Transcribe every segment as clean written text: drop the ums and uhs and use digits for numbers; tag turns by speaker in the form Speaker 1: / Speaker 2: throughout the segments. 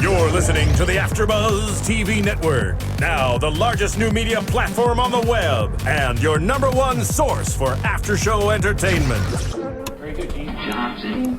Speaker 1: You're listening to the AfterBuzz TV network, now the largest new media platform on the web, and your number one source for after-show entertainment.
Speaker 2: Very good, Gene. Johnson.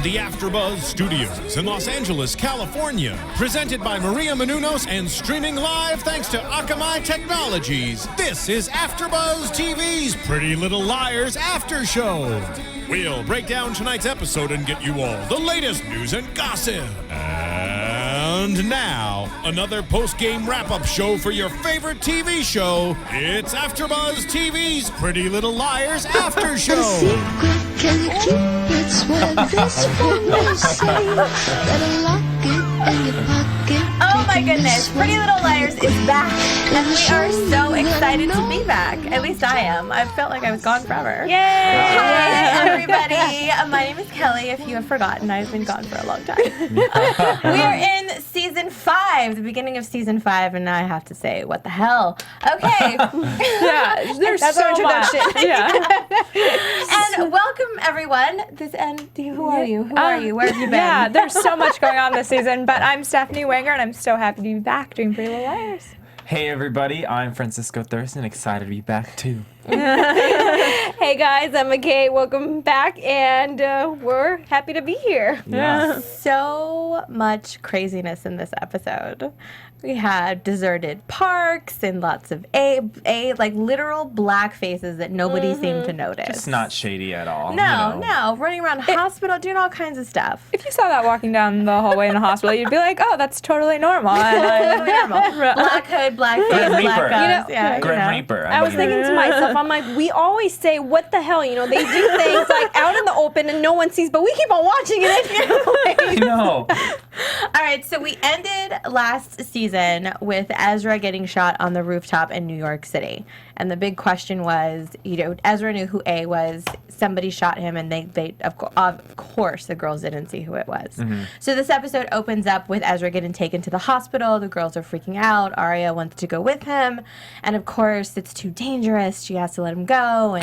Speaker 3: The AfterBuzz Studios in Los Angeles, California. Presented by Maria Menounos and streaming live thanks to Akamai Technologies. This is AfterBuzz TV's Pretty Little Liars After Show. We'll break down tonight's episode and get you all the latest news and gossip. And now, another post-game wrap-up show for your favorite TV show. It's AfterBuzz TV's Pretty Little Liars After Show.
Speaker 4: Secret, can you keep it? Swear this one you say. Better lock it in your pocket.
Speaker 5: Oh my goodness, Pretty Little Liars is back, and we are so excited to be back. At least I am. I felt like I was gone forever.
Speaker 6: Yay!
Speaker 5: Hi, everybody. My name is Kellie. If you have forgotten, I've been gone for a long time. We are in season 5, the beginning of season 5, and I have to say, what the hell? Okay.
Speaker 6: Yeah, there's so much. Yeah.
Speaker 5: And welcome, everyone. Who are you? Who are you? Where have you been?
Speaker 6: Yeah, there's so much going on this season, but I'm Stephanie Wenger, and I'm so happy to be back doing Pretty Little Liars.
Speaker 7: Hey everybody, I'm Francisco Thurston, excited to be back too.
Speaker 6: Hey guys, I'm Emma. Welcome back, and we're happy to be here.
Speaker 7: Yeah.
Speaker 5: So much craziness in this episode. We had deserted parks and lots of like literal black faces that nobody seemed to notice.
Speaker 7: Just not shady at all.
Speaker 5: No, running around hospital, doing all kinds of stuff.
Speaker 6: If you saw that walking down the hallway in the hospital, you'd be like, "Oh, that's totally normal."
Speaker 5: Totally normal. Black hood, black face,
Speaker 7: Grim
Speaker 5: black
Speaker 7: Reaper.
Speaker 5: guys.
Speaker 7: Grim Reaper.
Speaker 6: I was thinking to myself, I'm like, we always say, what the hell? You know, they do things like out in the open and no one sees, but we keep on watching it anyway.
Speaker 7: I know.
Speaker 5: All right, so we ended last season with Ezra getting shot on the rooftop in New York City. And the big question was, Ezra knew who A was. Somebody shot him, and they of course, the girls didn't see who it was. So this episode opens up with Ezra getting taken to the hospital. The girls are freaking out. Aria wants to go with him. And, of course, it's too dangerous. She has to let him go.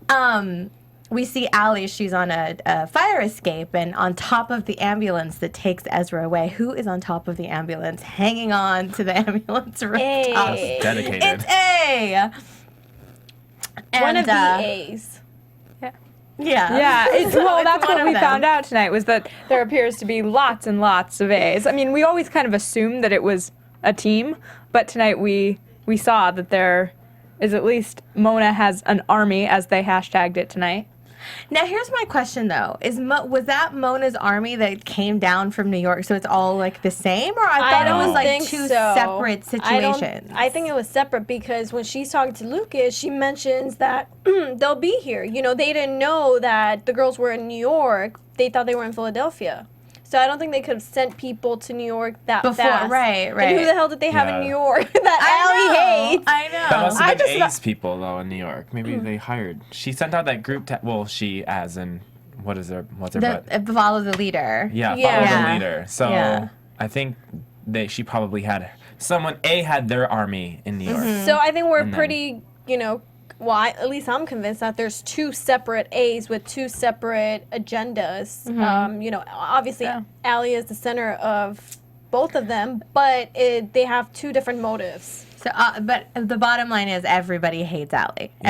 Speaker 5: And we see Allie. She's on a fire escape, and on top of the ambulance that takes Ezra away. Who is on top of the ambulance, hanging on to the ambulance rooftop?
Speaker 7: Dedicated.
Speaker 5: It's A.
Speaker 6: One of the
Speaker 5: And,
Speaker 6: A's.
Speaker 5: Yeah.
Speaker 6: Well,
Speaker 5: It's
Speaker 6: that's
Speaker 5: one
Speaker 6: what
Speaker 5: of
Speaker 6: we
Speaker 5: them.
Speaker 6: found out tonight, was that there appears to be lots and lots of A's. I mean, we always kind of assumed that it was a team, but tonight we saw that there is at least Mona has an army, as they hashtagged it tonight.
Speaker 5: Now, here's my question, though. Was that Mona's army that came down from New York, so it's all, like, the same? Or I thought it was, like, two separate situations.
Speaker 8: I think it was separate because when she's talking to Lucas, she mentions that they'll be here. You know, they didn't know that the girls were in New York. They thought they were in Philadelphia. So I don't think they could have sent people to New York that fast.
Speaker 5: Right.
Speaker 8: And who the hell did they have in
Speaker 7: Yeah.
Speaker 8: New York that Allie hates?
Speaker 5: I know.
Speaker 7: That must have been A's people, though, in New York. Maybe they hired. She sent out that group, she as in, what's her butt?
Speaker 5: Follow the leader.
Speaker 7: Yeah, follow
Speaker 5: Yeah.
Speaker 7: the leader. So
Speaker 5: Yeah.
Speaker 7: I think she probably had someone, had their army in New York.
Speaker 8: So I think we're
Speaker 7: And then-
Speaker 8: pretty, at least I'm convinced that there's two separate A's with two separate agendas. Obviously, Allie is the center of both of them, but they have two different motives.
Speaker 5: So, but the bottom line is everybody hates Allie.
Speaker 7: Yeah.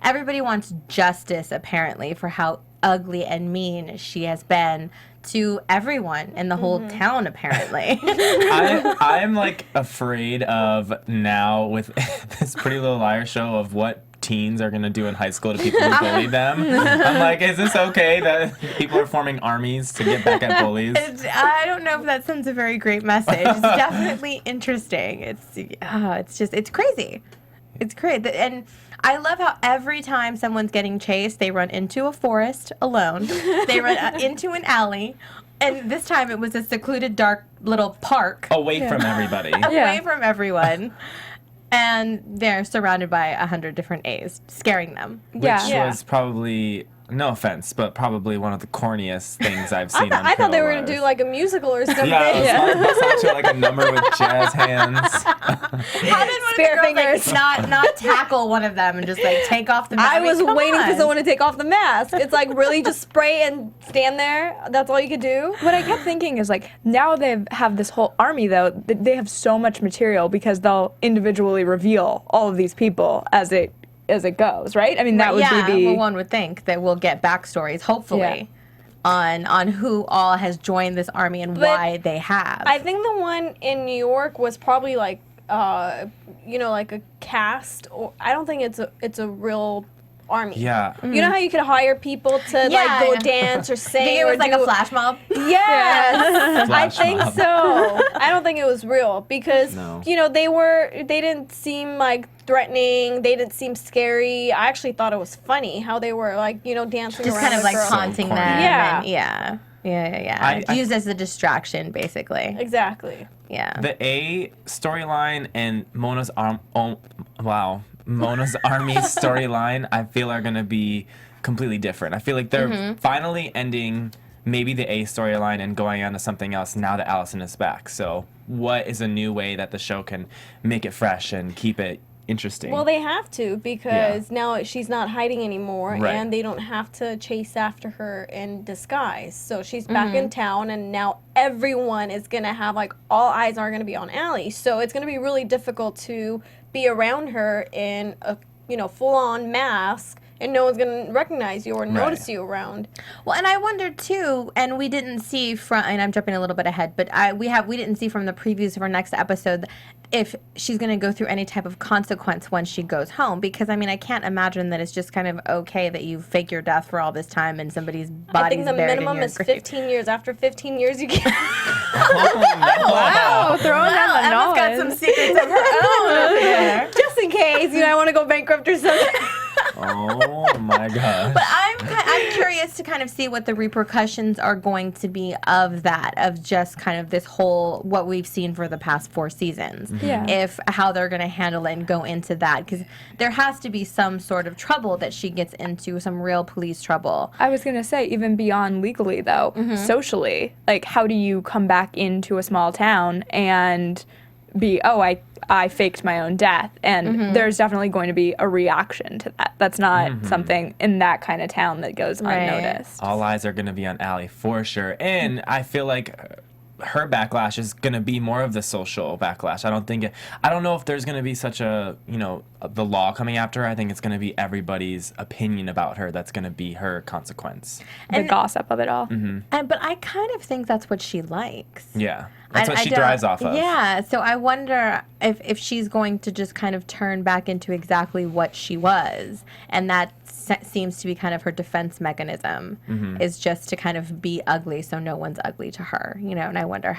Speaker 5: Everybody wants justice, apparently, for how ugly and mean she has been to everyone in the whole town, apparently.
Speaker 7: I'm like afraid of now with this Pretty Little Liar show of what teens are going to do in high school to people who bully them. I'm like, is this okay that people are forming armies to get back at bullies?
Speaker 5: I don't know if that sends a very great message. It's definitely interesting. It's crazy. It's great. And I love how every time someone's getting chased, they run into a forest alone. They run into an alley. And this time it was a secluded, dark little park.
Speaker 7: Away from everybody.
Speaker 5: Away from everyone. And they're surrounded by 100 different A's, scaring them.
Speaker 7: Which was probably no offense, but probably one of the corniest things I've seen on
Speaker 8: I thought they were
Speaker 7: Peril
Speaker 8: gonna do
Speaker 7: was-
Speaker 8: like a musical or something.
Speaker 7: Yeah, it was bust out to like a number with jazz hands.
Speaker 5: How did one
Speaker 6: Spear
Speaker 5: of the girls
Speaker 6: fingers.
Speaker 5: like not tackle one of them and just like take off the mask?
Speaker 8: I was
Speaker 5: come
Speaker 8: waiting for
Speaker 5: on.
Speaker 8: someone to take off the mask. It's like really just spray and stand there. That's all you could do.
Speaker 6: What I kept thinking is like now they have this whole army though. They have so much material because they'll individually reveal all of these people as it goes, right? I mean that would
Speaker 5: yeah,
Speaker 6: be the
Speaker 5: well, one would think that we'll get backstories, hopefully, on who all has joined this army and why they have.
Speaker 8: I think the one in New York was probably like, like a cast. Or I don't think it's a real army.
Speaker 7: Yeah.
Speaker 8: You know how you could hire people to like go dance or
Speaker 5: I
Speaker 8: sing
Speaker 5: think it was
Speaker 8: or
Speaker 5: like
Speaker 8: do
Speaker 5: a flash mob.
Speaker 8: Yes, I
Speaker 7: Flash
Speaker 8: think
Speaker 7: mob.
Speaker 8: so. I don't think it was real because
Speaker 7: No.
Speaker 8: they didn't seem like threatening. They didn't seem scary. I actually thought it was funny how they were like dancing
Speaker 5: Just
Speaker 8: around
Speaker 5: kind of
Speaker 8: the
Speaker 5: like
Speaker 8: girl.
Speaker 5: taunting them.
Speaker 7: corny.
Speaker 8: Yeah.
Speaker 5: And yeah.
Speaker 7: I-
Speaker 5: Used as a distraction, basically.
Speaker 8: Exactly.
Speaker 5: Yeah.
Speaker 7: The A storyline and Mona's Mona's army storyline, I feel are gonna be completely different. I feel like they're finally ending maybe the A storyline and going on to something else now that Alison is back. So what is a new way that the show can make it fresh and keep it interesting?
Speaker 8: Well, they have to because now she's not hiding anymore,
Speaker 7: Right.
Speaker 8: and they don't have to chase after her in disguise. So she's back in town, and now everyone is gonna have like all eyes are gonna be on Allie. So it's gonna be really difficult to be around her in a full-on mask. And no one's gonna recognize you or notice you around.
Speaker 5: Well, and I wondered too, and we didn't see from, and I'm jumping a little bit ahead, but we didn't see from the previews of our next episode if she's going to go through any type of consequence when she goes home. Because I mean, I can't imagine that it's just kind of okay that you fake your death for all this time and somebody's body's
Speaker 8: I think the
Speaker 5: buried
Speaker 8: minimum
Speaker 5: in your
Speaker 8: is
Speaker 5: grave.
Speaker 8: 15 years. After 15 years, you can't.
Speaker 6: wow, throwing down the
Speaker 5: Emma's got
Speaker 6: knowledge.
Speaker 5: some secrets of her own up here.
Speaker 8: Just in case I want to go bankrupt or something.
Speaker 7: Oh my gosh.
Speaker 5: But I'm curious to kind of see what the repercussions are going to be of that, of just kind of this whole, what we've seen for the past 4 seasons.
Speaker 6: Yeah.
Speaker 5: If how they're going to handle it and go into that. Because there has to be some sort of trouble that she gets into, some real police trouble.
Speaker 6: I was gonna say, even beyond legally though, socially, like how do you come back into a small town and be, I faked my own death, and there's definitely going to be a reaction to that. That's not something in that kind of town that goes unnoticed.
Speaker 7: All eyes are going to be on Allie for sure. And I feel like her backlash is going to be more of the social backlash. I don't know if there's going to be such a, the law coming after her. I think it's going to be everybody's opinion about her that's going to be her consequence.
Speaker 6: The gossip of it all.
Speaker 5: But I kind of think that's what she likes.
Speaker 7: Yeah. That's what
Speaker 5: I
Speaker 7: she
Speaker 5: don't-
Speaker 7: drives off of.
Speaker 5: Yeah, so I wonder if she's going to just kind of turn back into exactly what she was, and that seems to be kind of her defense mechanism, is just to kind of be ugly so no one's ugly to her, and I wonder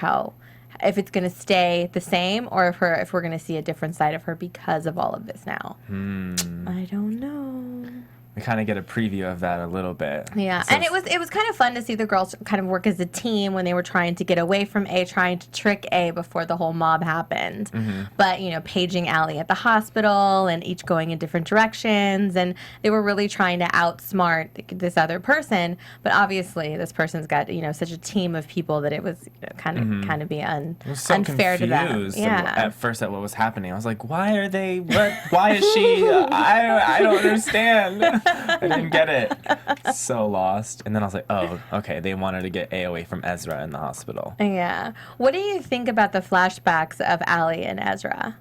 Speaker 5: if it's going to stay the same or if we're going to see a different side of her because of all of this now. I don't know.
Speaker 7: We kind of get a preview of that a little bit.
Speaker 5: Yeah,
Speaker 7: So
Speaker 5: and it was kind of fun to see the girls kind of work as a team when they were trying to get away from A, trying to trick A before the whole mob happened. But, paging Allie at the hospital and each going in different directions, and they were really trying to outsmart this other person. But obviously, this person's got, such a team of people that it was kind of be
Speaker 7: I was so
Speaker 5: unfair to them.
Speaker 7: confused
Speaker 5: Yeah.
Speaker 7: at first at what was happening. I was like, why are they, why is she, I don't understand. I didn't get it. So lost. And then I was like, oh, okay, they wanted to get A away from Ezra in the hospital.
Speaker 5: Yeah. What do you think about the flashbacks of Allie and Ezra?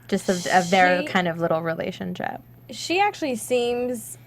Speaker 5: Just of their
Speaker 8: She-
Speaker 5: kind of little relationship.
Speaker 8: She actually seems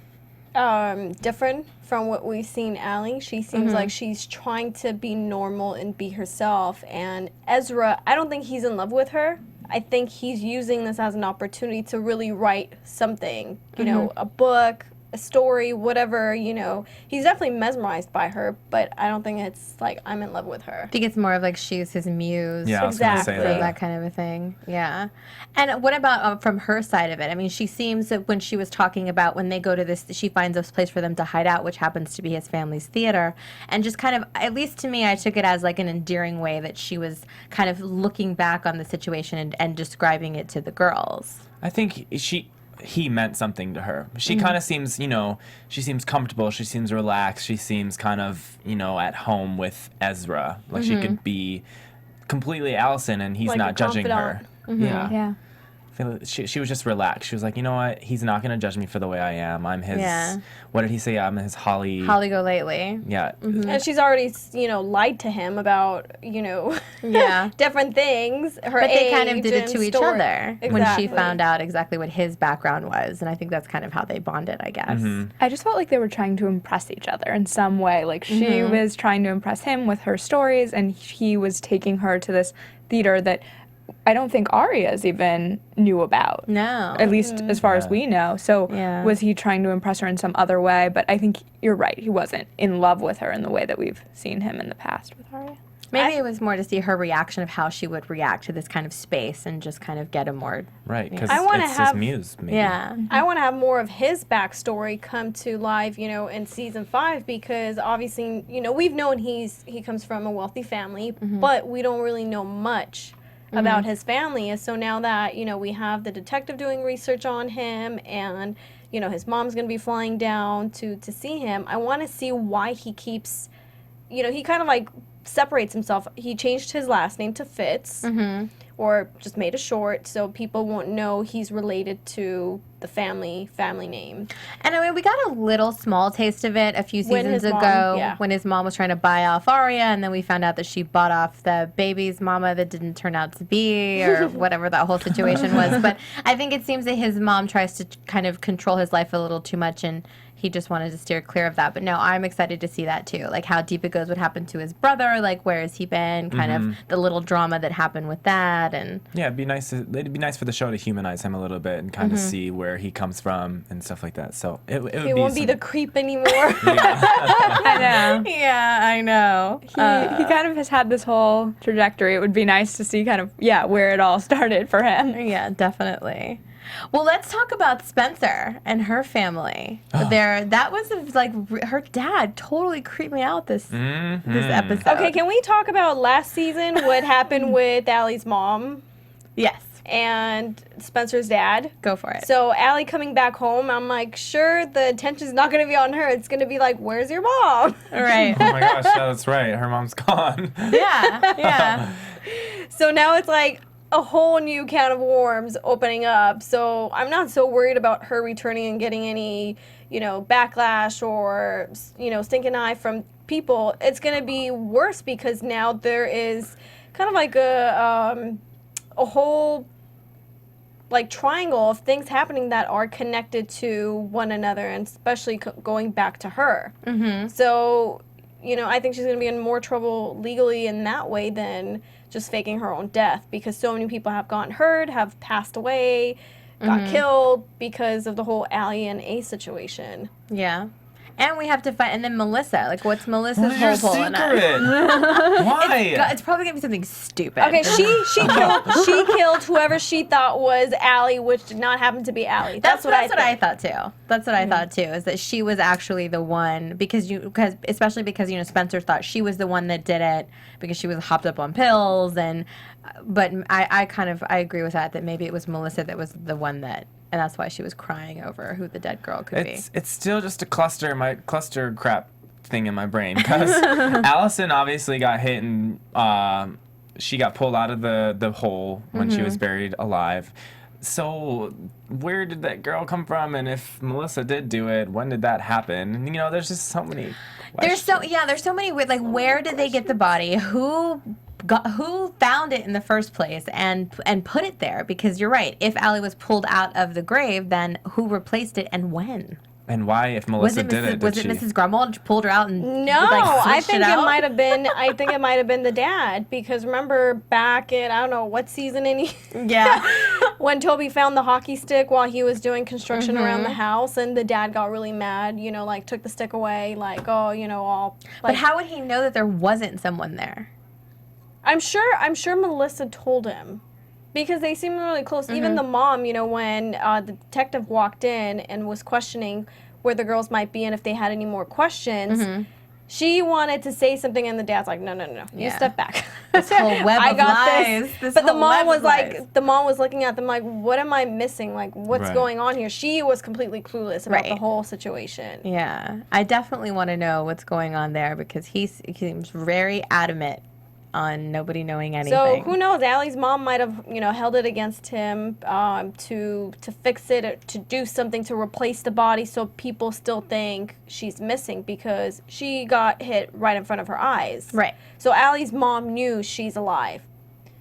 Speaker 8: different from what we've seen Allie. She seems like she's trying to be normal and be herself. And Ezra, I don't think he's in love with her. I think he's using this as an opportunity to really write something, a book, a story, whatever, He's definitely mesmerized by her, but I don't think it's like I'm in love with her.
Speaker 5: I think it's more of like she's his muse.
Speaker 7: Yeah, I was going to say
Speaker 8: Exactly.
Speaker 7: that.
Speaker 5: That kind of a thing. Yeah. And what about from her side of it? I mean, she seems that when she was talking about when they go to this, she finds this place for them to hide out, which happens to be his family's theater. And just kind of, at least to me, I took it as like an endearing way that she was kind of looking back on the situation and describing it to the girls.
Speaker 7: I think he meant something to her. She kind of seems, she seems comfortable. She seems relaxed. She seems kind of, at home with Ezra. Like she could be completely Alison and he's
Speaker 8: Like
Speaker 7: not
Speaker 8: a
Speaker 7: judging her.
Speaker 8: confidant.
Speaker 6: Yeah.
Speaker 7: She was just relaxed. She was like, you know what? He's not going to judge me for the way I am. I'm his, what did he say? I'm his Holly
Speaker 5: go lately.
Speaker 7: Yeah.
Speaker 8: And she's already, lied to him about,
Speaker 5: Yeah.
Speaker 8: different things. Her
Speaker 5: But they kind
Speaker 8: age
Speaker 5: of did it
Speaker 8: and
Speaker 5: to each
Speaker 8: story.
Speaker 5: other when she found out exactly what his background was. And I think that's kind of how they bonded, I guess.
Speaker 6: I just felt like they were trying to impress each other in some way. Like she was trying to impress him with her stories, and he was taking her to this theater that I don't think Aria's even knew about.
Speaker 5: No.
Speaker 6: At least as far as we know. So
Speaker 5: Yeah.
Speaker 6: was he trying to impress her in some other way? But I think you're right. He wasn't in love with her in the way that we've seen him in the past with Aria.
Speaker 5: Maybe it was more to see her reaction of how she would react to this kind of space and just kind of get him more.
Speaker 7: Right, because
Speaker 8: I wanna
Speaker 7: it's
Speaker 8: have-
Speaker 7: his muse, maybe.
Speaker 5: Yeah.
Speaker 8: I want to have more of his backstory come to life, in season 5, because obviously, we've known he comes from a wealthy family, but we don't really know much about his family. And so now that, we have the detective doing research on him and, his mom's going to be flying down to see him, I want to see why he keeps, he kind of like separates himself. He changed his last name to Fitz, or just made it short so people won't know he's related to the family name.
Speaker 5: And I mean, we got a little small taste of it a few
Speaker 8: When
Speaker 5: seasons
Speaker 8: his mom-
Speaker 5: ago
Speaker 8: yeah.
Speaker 5: when his mom was trying to buy off Aria, and then we found out that she bought off the baby's mama that didn't turn out to be, or whatever that whole situation was. But I think it seems that his mom tries to kind of control his life a little too much, and he just wanted to steer clear of that. But no, I'm excited to see that too. Like how deep it goes, what happened to his brother, like where has he been, kind of the little drama that happened with that. And
Speaker 7: Yeah, it'd be nice for the show to humanize him a little bit and kind of see where he comes from and stuff like that. So it would
Speaker 8: He
Speaker 7: be
Speaker 8: won't be the creep anymore.
Speaker 6: I know.
Speaker 5: yeah, I know.
Speaker 6: He kind of has had this whole trajectory. It would be nice to see kind of, where it all started for him.
Speaker 5: Yeah, definitely. Well, let's talk about Spencer and her family. That was like her dad totally creeped me out this episode.
Speaker 8: Okay, can we talk about last season, what happened with Allie's mom
Speaker 5: Yes,
Speaker 8: and Spencer's dad?
Speaker 5: go for it.
Speaker 8: So Allie coming back home, I'm like, sure, the attention's not going to be on her. It's going to be like, where's your mom?
Speaker 5: Right.
Speaker 7: Oh my gosh, that's right. Her mom's gone.
Speaker 5: Yeah.
Speaker 8: So now it's like a whole new can of worms opening up. So I'm not so worried about her returning and getting any, backlash or, stinking eye from people. It's going to be worse because now there is kind of like a whole like triangle of things happening that are connected to one another, and especially going back to her. So, I think she's going to be in more trouble legally in that way than just faking her own death, because so many people have gotten hurt, have passed away, got killed because of the whole Allie and A situation.
Speaker 5: Yeah. And we have to find, and then Melissa. Like, what's Melissa's
Speaker 7: What is your
Speaker 5: whole pull in it?
Speaker 7: secret? Why?
Speaker 5: It's probably gonna be something stupid.
Speaker 8: Okay, she killed whoever she thought was Allie, which did not happen to be Allie. That's what I
Speaker 5: thought too. That's what I thought too. Is that she was actually the one because especially because Spencer thought she was the one that did it because she was hopped up on pills but I agree with that maybe it was Melissa that was the one that. And that's why she was crying over who the dead girl could be.
Speaker 7: It's still just a cluster crap thing in my brain because Alison obviously got hit and she got pulled out of the hole when she was buried alive. So where did that girl come from? And if Melissa did do it, when did that happen? And, there's just so many questions.
Speaker 5: There's so many weird, like where did they get the body? Who found it in the first place and put it there? Because you're right. If Allie was pulled out of the grave, then who replaced it and when?
Speaker 7: And why, if Melissa did it,
Speaker 5: was it Mrs. Grumble pulled her out and
Speaker 8: I think
Speaker 5: it
Speaker 8: it might have been. I think it might have been the dad, because remember back in I don't know what season when Toby found the hockey stick while he was doing construction around the house, and the dad got really mad. Like took the stick away, like all.
Speaker 5: But how would he know that there wasn't someone there?
Speaker 8: I'm sure Melissa told him, because they seem really close. Even the mom, when the detective walked in and was questioning where the girls might be and if they had any more questions, she wanted to say something, and the dad's like, no, you
Speaker 5: Yeah.
Speaker 8: step back.
Speaker 5: This whole web
Speaker 8: I
Speaker 5: of
Speaker 8: got
Speaker 5: lies. This
Speaker 8: But the
Speaker 5: whole
Speaker 8: mom
Speaker 5: web
Speaker 8: was
Speaker 5: of lies.
Speaker 8: like, the mom was looking at them like, what am I missing? Like, what's
Speaker 7: Right.
Speaker 8: going on here? She was completely clueless about the
Speaker 5: Right.
Speaker 8: whole situation.
Speaker 5: Yeah, I definitely want to know what's going on there because he seems very adamant on nobody knowing anything.
Speaker 8: So who knows? Allie's mom might have, held it against him to fix it, or to do something to replace the body, so people still think she's missing because she got hit right in front of her eyes.
Speaker 5: Right.
Speaker 8: So Allie's mom knew she's alive,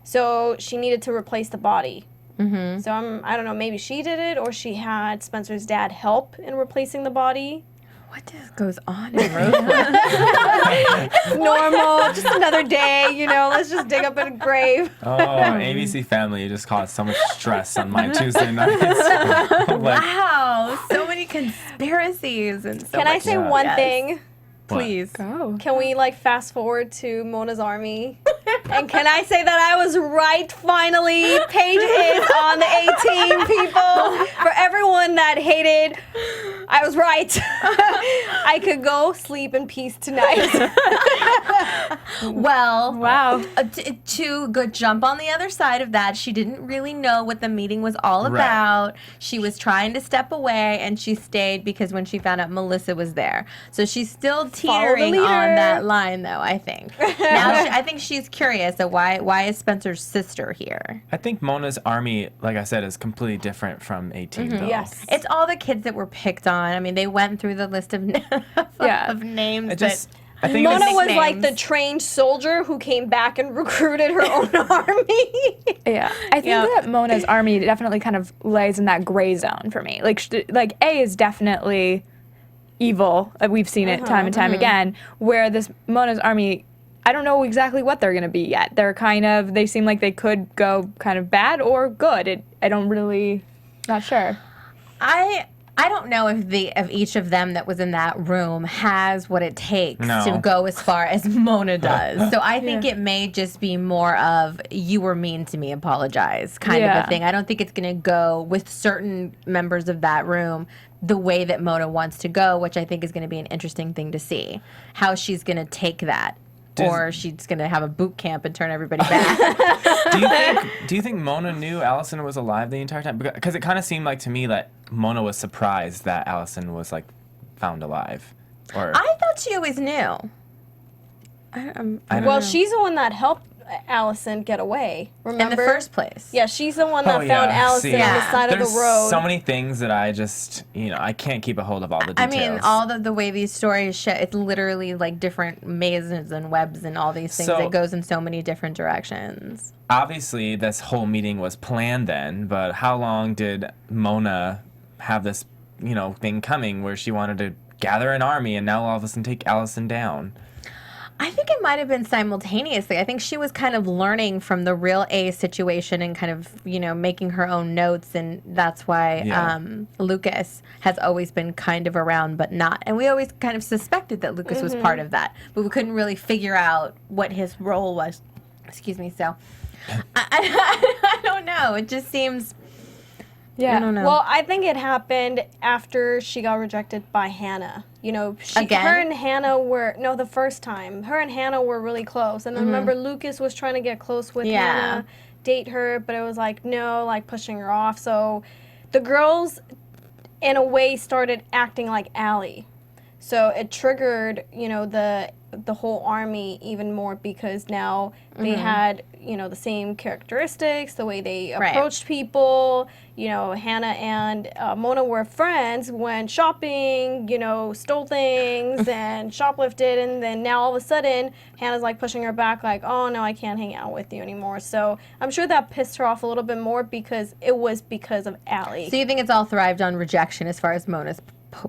Speaker 8: so she needed to replace the body. Mm-hmm. So I don't know. Maybe she did it, or she had Spencer's dad help in replacing the body.
Speaker 5: What just goes on in Rosewood?
Speaker 8: Normal, just another day. Let's just dig up a grave.
Speaker 7: Oh, ABC Family just caused so much stress on my Tuesday nights. Like,
Speaker 5: Wow, so many conspiracies and so
Speaker 8: Can I
Speaker 5: much-
Speaker 8: say one
Speaker 5: Yes.
Speaker 8: thing?
Speaker 5: Please.
Speaker 6: Go.
Speaker 8: Can we fast forward to Mona's army? And can I say that I was right finally? Paige is on the 18 people. For everyone that hated, I was right. I could go sleep in peace tonight.
Speaker 5: Well,
Speaker 6: Wow.
Speaker 5: To go jump on the other side of that, she didn't really know what the meeting was all
Speaker 7: Right.
Speaker 5: about. She was trying to step away, and she stayed because when she found out Melissa was there. So she's still teetering
Speaker 8: leader.
Speaker 5: on that line, though, I think. Now, I think she's curious of why is Spencer's sister here?
Speaker 7: I think Mona's army, like I said, is completely different from 18 though.
Speaker 8: Yes.
Speaker 5: It's all the kids that were picked on. I mean, they went through the list of,
Speaker 6: Yeah.
Speaker 5: of names.
Speaker 7: It just,
Speaker 5: that,
Speaker 7: I think
Speaker 8: Mona
Speaker 7: it
Speaker 8: was like the
Speaker 5: nicknames.
Speaker 8: trained soldier who came back and recruited her own army.
Speaker 6: Yeah, I think that Mona's army definitely kind of lays in that gray zone for me. Like A is definitely evil. We've seen it time and time again. Where this Mona's army, I don't know exactly what they're gonna be yet. They seem like they could go kind of bad or good. I don't really, not sure.
Speaker 5: I don't know if each of them that was in that room has what it takes
Speaker 7: No.
Speaker 5: to go as far as Mona does. So I think it may just be more of you were mean to me, apologize kind of
Speaker 6: Yeah.
Speaker 5: a thing. I don't think it's going to go with certain members of that room the way that Mona wants to go, which I think is going to be an interesting thing to see how she's going to take that. Or she's going to have a boot camp and turn everybody back.
Speaker 7: Do you think Mona knew Alison was alive the entire time? Because it kind of seemed like to me that Mona was surprised that Alison was found alive. Or
Speaker 5: I thought she always knew. I don't
Speaker 8: Well,
Speaker 5: know.
Speaker 8: she's the one that helped Allison get away. Remember?
Speaker 5: in the first place.
Speaker 8: Yeah, she's the one that found Allison
Speaker 7: See,
Speaker 8: on the side of
Speaker 7: there's
Speaker 8: the road.
Speaker 7: so many things that I just, I can't keep a hold of all the
Speaker 5: I
Speaker 7: details.
Speaker 5: mean, all the way these stories show, it's literally like different mazes and webs and all these things.
Speaker 7: So-
Speaker 5: It goes in so many different directions.
Speaker 7: Obviously, this whole meeting was planned then, but how long did Mona have this, thing coming where she wanted to gather an army and now all of a sudden take Alison down?
Speaker 5: I think it might have been simultaneously. I think she was kind of learning from the real A situation and kind of, making her own notes. And that's why
Speaker 7: Yeah.
Speaker 5: Lucas has always been kind of around, but not. And we always kind of suspected that Lucas was part of that, but we couldn't really figure out what his role was. Excuse me. So I don't know. It just seems...
Speaker 6: Yeah.
Speaker 5: I don't know.
Speaker 8: Well, I think it happened after she got rejected by Hannah.
Speaker 5: Again?
Speaker 8: Her and Hannah were, no, the first time. Her and Hannah were really close. And then remember, Lucas was trying to get close with
Speaker 5: Yeah.
Speaker 8: Hannah, date her, but it was no, pushing her off. So the girls, in a way, started acting like Allie. So it triggered, the whole army even more because now they had, the same characteristics, the way they approached people. Hannah and Mona were friends, went shopping, stole things and shoplifted. And then now all of a sudden, Hannah's pushing her back oh, no, I can't hang out with you anymore. So I'm sure that pissed her off a little bit more because it was because of Allie.
Speaker 5: So you think it's all thrived on rejection as far as Mona's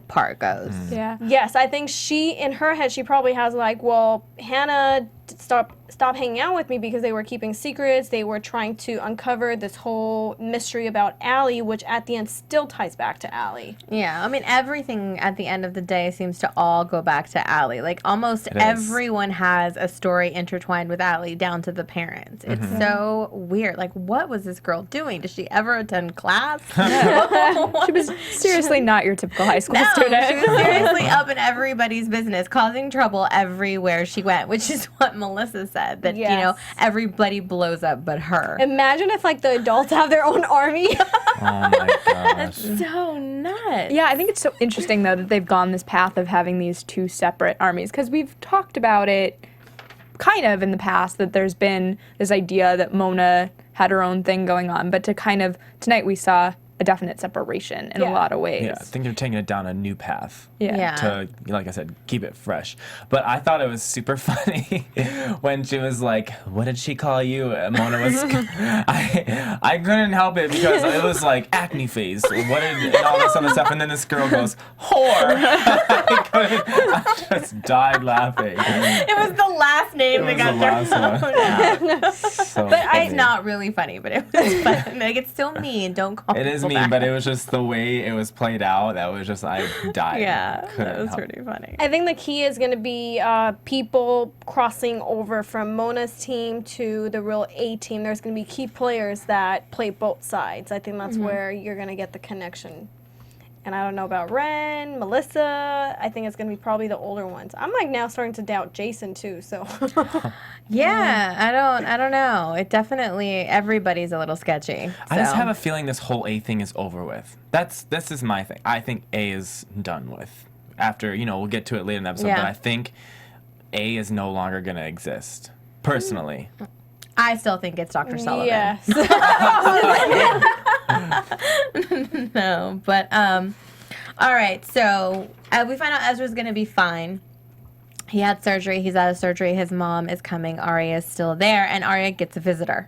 Speaker 5: part goes?
Speaker 6: Yeah.
Speaker 8: Yes, I think in her head, she probably has well, Hannah stop hanging out with me because they were keeping secrets. They were trying to uncover this whole mystery about Allie, which at the end still ties back to Allie.
Speaker 5: Yeah, I mean, everything at the end of the day seems to all go back to Allie. Like, almost everyone has a story intertwined with Allie, down to the parents. It's so weird. Like, what was this girl doing? Did she ever attend class?
Speaker 6: She was seriously not your typical high school student.
Speaker 5: She was seriously up in everybody's business, causing trouble everywhere she went, which is what Melissa said, that, you know, everybody blows up but her.
Speaker 8: Imagine if, like, the adults have their own army.
Speaker 7: Oh my gosh.
Speaker 5: That's so nuts.
Speaker 6: Yeah, I think it's so interesting, though, that they've gone this path of having these two separate armies, because we've talked about it kind of in the past, that there's been this idea that Mona had her own thing going on, but tonight we saw a definite separation in a lot of ways.
Speaker 7: Yeah, I think they're taking it down a new path.
Speaker 5: Yeah.
Speaker 7: To, like I said, keep it fresh. But I thought it was super funny when she was like, what did she call you? And Mona was, I couldn't help it because it was like acne face, and all this other stuff. And then this girl goes, whore. I just died laughing.
Speaker 5: It was the last name that got thrown out.
Speaker 7: So
Speaker 5: But
Speaker 7: funny.
Speaker 5: it's not really funny, but it was funny. Like, it's still mean. Don't call
Speaker 7: It is
Speaker 5: people
Speaker 7: mean,
Speaker 5: that.
Speaker 7: but it was just the way it was played out. That was just, I died.
Speaker 5: Yeah,
Speaker 7: Couldn't
Speaker 5: that was
Speaker 7: help
Speaker 5: pretty funny.
Speaker 8: I think the key is going to be people crossing over from Mona's team to the real A team. There's going to be key players that play both sides. I think that's where you're going to get the connection. And I don't know about Ren, Melissa. I think it's going to be probably the older ones. I'm like now starting to doubt Jason too. So
Speaker 5: Yeah, I don't know. It definitely, everybody's a little sketchy.
Speaker 7: I just
Speaker 5: so.
Speaker 7: have a feeling this whole A thing is over with. This is my thing. I think A is done with. After, we'll get to it later in the episode,
Speaker 5: Yeah.
Speaker 7: but I think A is no longer going to exist. Personally.
Speaker 5: I still think it's Dr. Sullivan.
Speaker 8: yes.
Speaker 5: No, but all right. So we find out Ezra's gonna be fine. He had surgery. He's out of surgery. His mom is coming. Aria is still there, and Aria gets a visitor,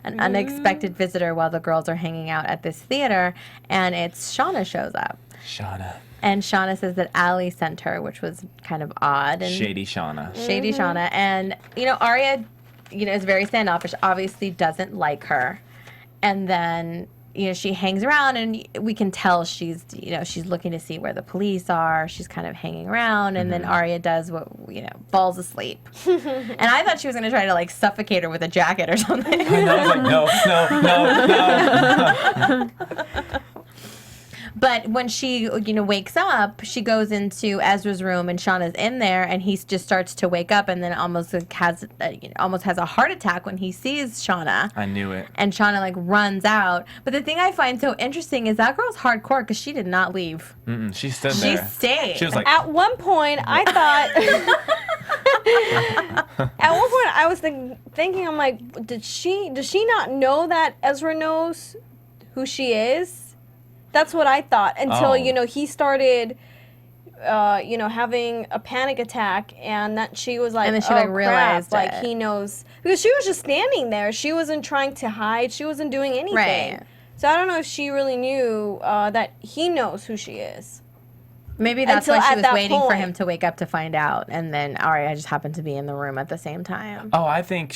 Speaker 5: an unexpected visitor, while the girls are hanging out at this theater, and it's Shana shows up.
Speaker 7: Shana.
Speaker 5: And Shana says that Allie sent her, which was kind of odd. And
Speaker 7: Shady Shana.
Speaker 5: Shady Shana. And, Aria, is very standoffish, obviously doesn't like her. And then, she hangs around, and we can tell she's looking to see where the police are. She's kind of hanging around, and then Aria does what, falls asleep. And I thought she was going to try to, like, suffocate her with a jacket or something.
Speaker 7: And I was like, no.
Speaker 5: But when she, wakes up, she goes into Ezra's room, and Shauna's in there, and he just starts to wake up, and then almost has a heart attack when he sees Shana.
Speaker 7: I knew it.
Speaker 5: And Shana, like, runs out. But the thing I find so interesting is that girl's hardcore because she did not leave.
Speaker 7: She stood
Speaker 5: She
Speaker 7: there.
Speaker 5: stayed.
Speaker 7: She was like,
Speaker 8: At one point, I thought. At one point, I was thinking, I'm like, does she not know that Ezra knows who she is? That's what I thought until he started, having a panic attack, and that she was like,
Speaker 5: And then she,
Speaker 8: oh,
Speaker 5: like, realized
Speaker 8: crap. Like,
Speaker 5: it.
Speaker 8: he knows, because she was just standing there. She wasn't trying to hide. She wasn't doing anything.
Speaker 5: Right.
Speaker 8: So I don't know if she really knew that he knows who she is.
Speaker 5: Maybe that's
Speaker 8: Until
Speaker 5: why she
Speaker 8: at
Speaker 5: was
Speaker 8: that
Speaker 5: waiting for
Speaker 8: point.
Speaker 5: him to wake up to find out, and then Aria just happened to be in the room at the same time.
Speaker 7: oh, I think